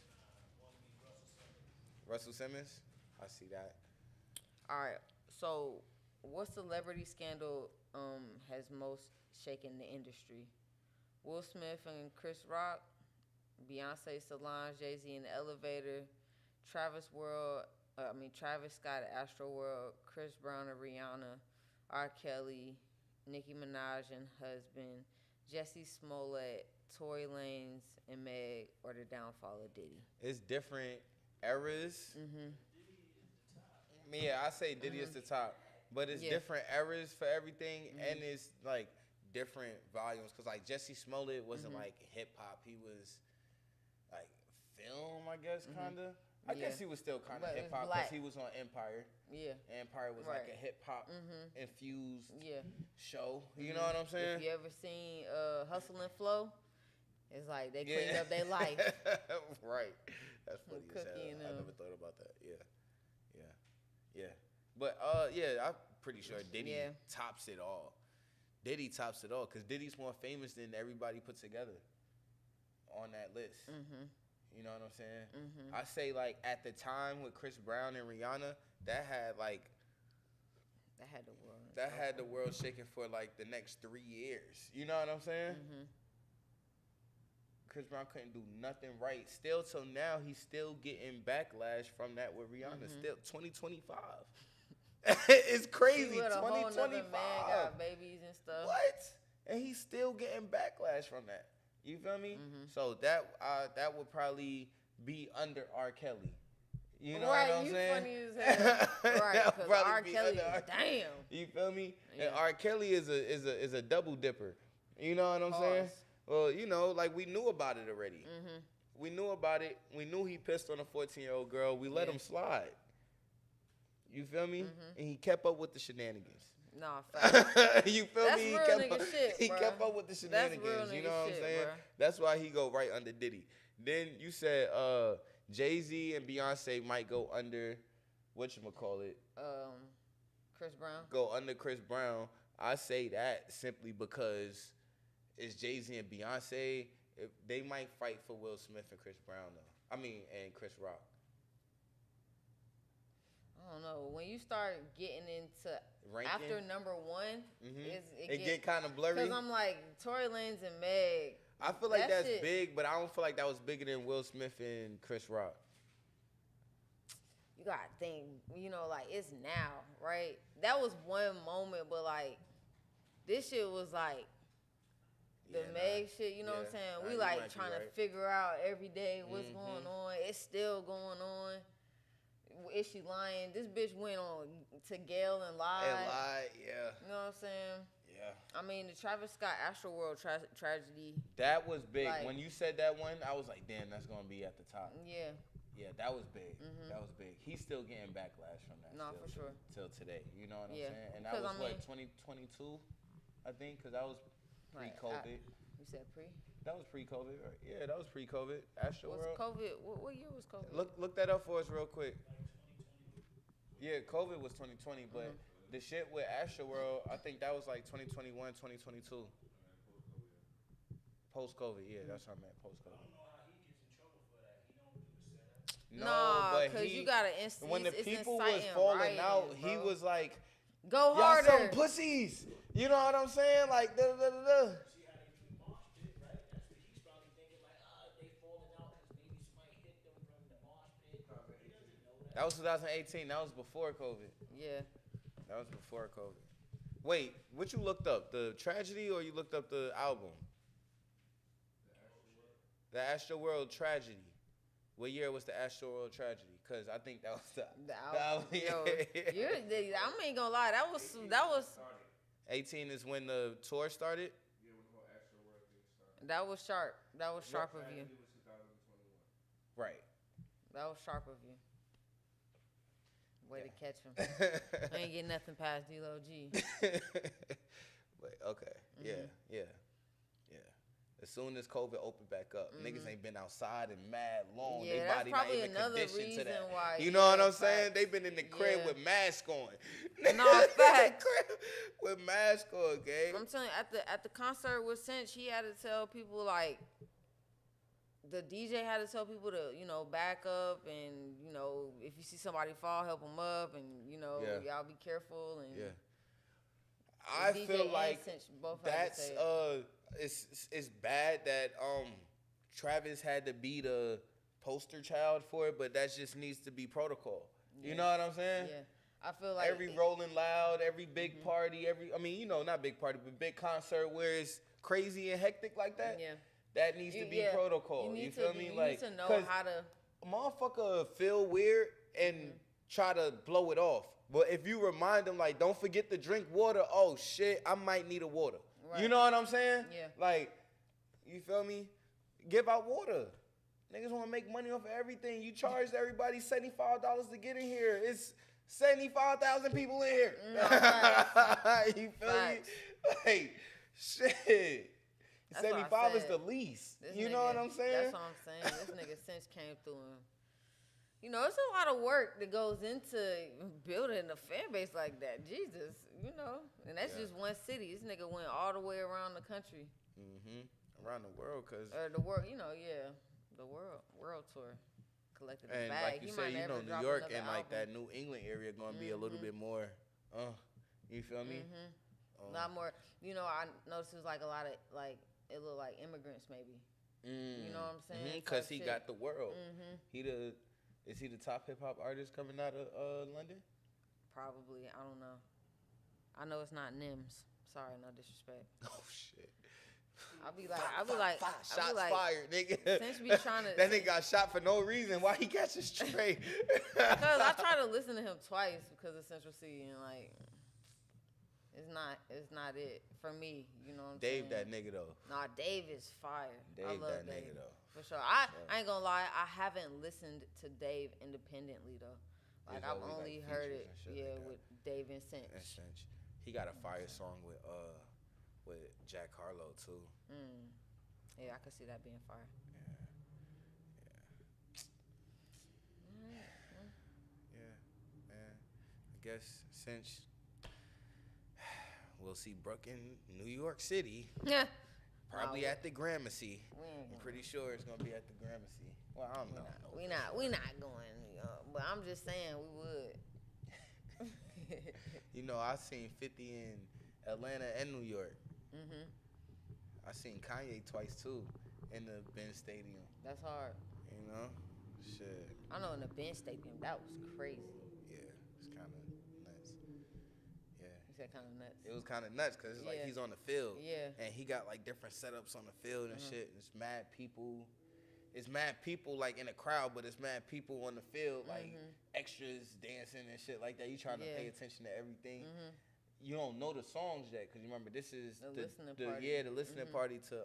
Speaker 2: Russell Simmons? I see that.
Speaker 1: All right. So, what celebrity scandal has most shaken the industry? Will Smith and Chris Rock, Beyonce, Solange, Jay-Z in the elevator, Travis Scott at Astro World, Chris Brown and Rihanna, R. Kelly, Nicki Minaj and husband, Jussie Smollett, Tory Lanez and Meg, or the downfall of Diddy?
Speaker 2: It's different eras. Yeah, I say Diddy is the top, but it's different eras for everything, and it's like different volumes. Cause like Jussie Smollett wasn't like hip hop; he was like film, I guess, kinda. I guess he was still kind of hip hop because he was on Empire. Yeah, Empire was like a hip hop infused show. You know what I'm saying?
Speaker 1: If you ever seen Hustle and Flow, It's like they cleaned up their life.
Speaker 2: Right. That's funny as hell. I never thought about that. Yeah. But I'm pretty sure Diddy tops it all. Diddy tops it all because Diddy's more famous than everybody put together on that list. You know what I'm saying? I say like at the time with Chris Brown and Rihanna, that had the world. That had the world shaking for like the next 3 years. You know what I'm saying? Chris Brown couldn't do nothing right. Still till now, he's still getting backlash from that with Rihanna. Still 2025. It's crazy. 2025.
Speaker 1: Man got babies and stuff.
Speaker 2: What? And he's still getting backlash from that. You feel me? So that would probably be under R. Kelly. You know what I'm saying?
Speaker 1: Funny as hell. Right, because R. Kelly, damn.
Speaker 2: You feel me? Yeah. And R. Kelly is a double dipper. You know what I'm saying? Well, you know, like we knew about it already. We knew about it. We knew he pissed on a 14-year-old girl. We let him slide. You feel me? And he kept up with the shenanigans.
Speaker 1: Nah, fact.
Speaker 2: You feel
Speaker 1: That's
Speaker 2: me?
Speaker 1: Real nigga shit,
Speaker 2: he kept up with the shenanigans.
Speaker 1: That's real
Speaker 2: you know
Speaker 1: nigga
Speaker 2: what I'm
Speaker 1: shit,
Speaker 2: saying?
Speaker 1: Bro.
Speaker 2: That's why he go right under Diddy. Then you said Jay-Z and Beyonce might go under whatchamacallit?
Speaker 1: Chris Brown.
Speaker 2: Go under Chris Brown. I say that simply because it's Jay-Z and Beyonce. They might fight for Will Smith and Chris Brown though. And Chris Rock.
Speaker 1: I don't know. When you start getting into
Speaker 2: ranking
Speaker 1: after number one,
Speaker 2: it get kind of blurry.
Speaker 1: Because I'm like Tory Lanez and Meg.
Speaker 2: I feel like that's big, but I don't feel like that was bigger than Will Smith and Chris Rock.
Speaker 1: You gotta think, you know, like it's now, right? That was one moment, but like this shit was like the Meg shit. You know what I'm saying? We like trying to figure out every day what's going on. It's still going on. Is she lying? This bitch went on to Gail and lied.
Speaker 2: Yeah.
Speaker 1: You know what I'm saying?
Speaker 2: Yeah.
Speaker 1: I mean, the Travis Scott Astroworld tragedy.
Speaker 2: That was big. Like, when you said that one, I was like, damn, that's going to be at the top.
Speaker 1: Yeah.
Speaker 2: Yeah, that was big. That was big. He's still getting backlash from that.
Speaker 1: No, for sure.
Speaker 2: Till today. You know what I'm saying? And that was, 2022, I think? Because that was pre-COVID.
Speaker 1: You said pre?
Speaker 2: That was pre-COVID, right? Yeah, that was pre-COVID. Astroworld.
Speaker 1: Was COVID? What year was COVID?
Speaker 2: Look that up for us real quick. Yeah, COVID was 2020, but the shit with Astroworld, I think that was like 2021, 2022. Post-COVID, yeah, that's what I meant, post-COVID.
Speaker 3: I don't know how he gets in trouble for that. He don't do the setup.
Speaker 2: No,
Speaker 1: because you got to
Speaker 2: when the people was falling out, he was like,
Speaker 1: go harder.
Speaker 2: Y'all some pussies. You know what I'm saying? Like,
Speaker 3: See how they do mosh pit, right? That's what he's probably thinking, like, they falling out because maybe somebody hit them from the mosh pit. He doesn't know that.
Speaker 2: That was 2018. That was before COVID.
Speaker 1: Yeah.
Speaker 2: That was before COVID. Wait, what you looked up? The tragedy or you looked up the album? The Astroworld Tragedy. What year was the Astroworld Tragedy? Because I think that was the album.
Speaker 1: Yo, I ain't gonna lie. That was
Speaker 2: 18 is when the tour started?
Speaker 3: Yeah, when the whole Astroworld thing started.
Speaker 1: That was sharp. That was sharp of you.
Speaker 2: Right.
Speaker 1: That was sharp of you. Way to catch him. I ain't getting nothing past D-Lo G.
Speaker 2: But, okay. Yeah. As soon as COVID opened back up, niggas ain't been outside in mad long.
Speaker 1: Yeah,
Speaker 2: they
Speaker 1: that's
Speaker 2: body
Speaker 1: probably
Speaker 2: not even
Speaker 1: another
Speaker 2: conditioned
Speaker 1: reason
Speaker 2: to that.
Speaker 1: why.
Speaker 2: You know what I'm saying? They been in the crib with masks on.
Speaker 1: No, fact.
Speaker 2: With masks on, gang.
Speaker 1: I'm telling you, at the concert with Cinch, he had to tell people like the DJ had to tell people to, you know, back up and, you know, if you see somebody fall, help them up and, you know, y'all be careful and
Speaker 2: I feel like that's it's bad that Travis had to be the poster child for it, but that just needs to be protocol. You know what I'm saying?
Speaker 1: Yeah. I feel like
Speaker 2: every Rolling Loud, every big party, not big party, but big concert where it's crazy and hectic like that. Yeah. That needs to be protocol. You feel me?
Speaker 1: You need to know how to.
Speaker 2: A motherfucker feel weird and try to blow it off. But if you remind them, like, don't forget to drink water. Oh, shit, I might need a water. Right. You know what I'm saying?
Speaker 1: Yeah.
Speaker 2: Like, you feel me? Give out water. Niggas want to make money off of everything. You charged everybody $75 to get in here. It's 75,000 people in here.
Speaker 1: No,
Speaker 2: you feel me? Like, shit. 75 is the least. You know what I'm saying?
Speaker 1: That's what I'm saying. This nigga Cinch came through and, you know, it's a lot of work that goes into building a fan base like that. Jesus, you know. And that's just one city. This nigga went all the way around the country.
Speaker 2: Around the world, cause
Speaker 1: the world, you know, the world tour. Collected the
Speaker 2: and
Speaker 1: bag.
Speaker 2: like you say, you know, New York and like that New England area gonna be a little bit more, you feel me?
Speaker 1: A lot more. You know, I noticed it was like a lot of like it looked like immigrants maybe. You know what I'm saying?
Speaker 2: Cause he got the world. Is he the top hip hop artist coming out of London?
Speaker 1: Probably. I don't know. I know it's not Nims. Sorry, no disrespect.
Speaker 2: Oh shit.
Speaker 1: I'll be like,
Speaker 2: shots fired, nigga.
Speaker 1: Since we trying to,
Speaker 2: that nigga got shot for no reason. Why he catch a straight?
Speaker 1: Because I try to listen to him twice because of Central C and like, it's not it for me. You know what I'm saying?
Speaker 2: Dave, that nigga though.
Speaker 1: Nah, Dave is fire. I love
Speaker 2: that
Speaker 1: Dave.
Speaker 2: Nigga though.
Speaker 1: For sure. I ain't gonna lie. I haven't listened to Dave independently though. Like I've only heard it, with Dave and Cinch.
Speaker 2: He got a fire song with Jack Harlow too.
Speaker 1: Yeah, I could see that being fire.
Speaker 2: Yeah, man. I guess since we'll see Brooke in New York City.
Speaker 1: Yeah.
Speaker 2: Probably at the Gramercy. I'm pretty sure it's gonna be at the Gramercy. Well, I don't know.
Speaker 1: We not going, but I'm just saying we would.
Speaker 2: You know, I seen 50 in Atlanta and New York. I seen Kanye twice too in the Benz Stadium.
Speaker 1: That's hard.
Speaker 2: You know, shit.
Speaker 1: I know in the Benz Stadium that was crazy.
Speaker 2: Yeah, it's kind of nuts. Yeah.
Speaker 1: You said kind of nuts.
Speaker 2: It was kind of nuts because it's like he's on the field.
Speaker 1: Yeah.
Speaker 2: And he got like different setups on the field and shit. It's mad people. It's mad people like in the crowd, but it's mad people on the field like extras dancing and shit like that. You trying to pay attention to everything. You don't know the songs yet because you remember this is
Speaker 1: the listening party.
Speaker 2: The listening party to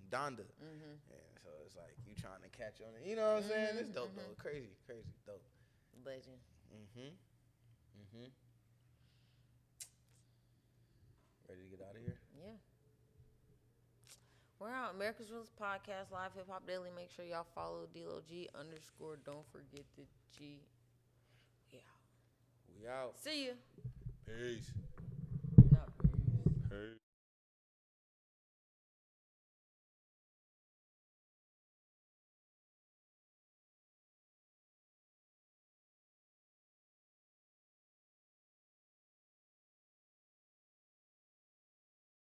Speaker 2: Donda. Yeah, so it's like you trying to catch on it. You know what I'm saying? It's dope though. Crazy dope.
Speaker 1: Legend.
Speaker 2: Ready to get out of here?
Speaker 1: Yeah. We're out. America's Realest Podcast, Live Hip Hop Daily. Make sure y'all follow DLG_. Don't forget the G.
Speaker 2: We out.
Speaker 1: See ya.
Speaker 2: Peace.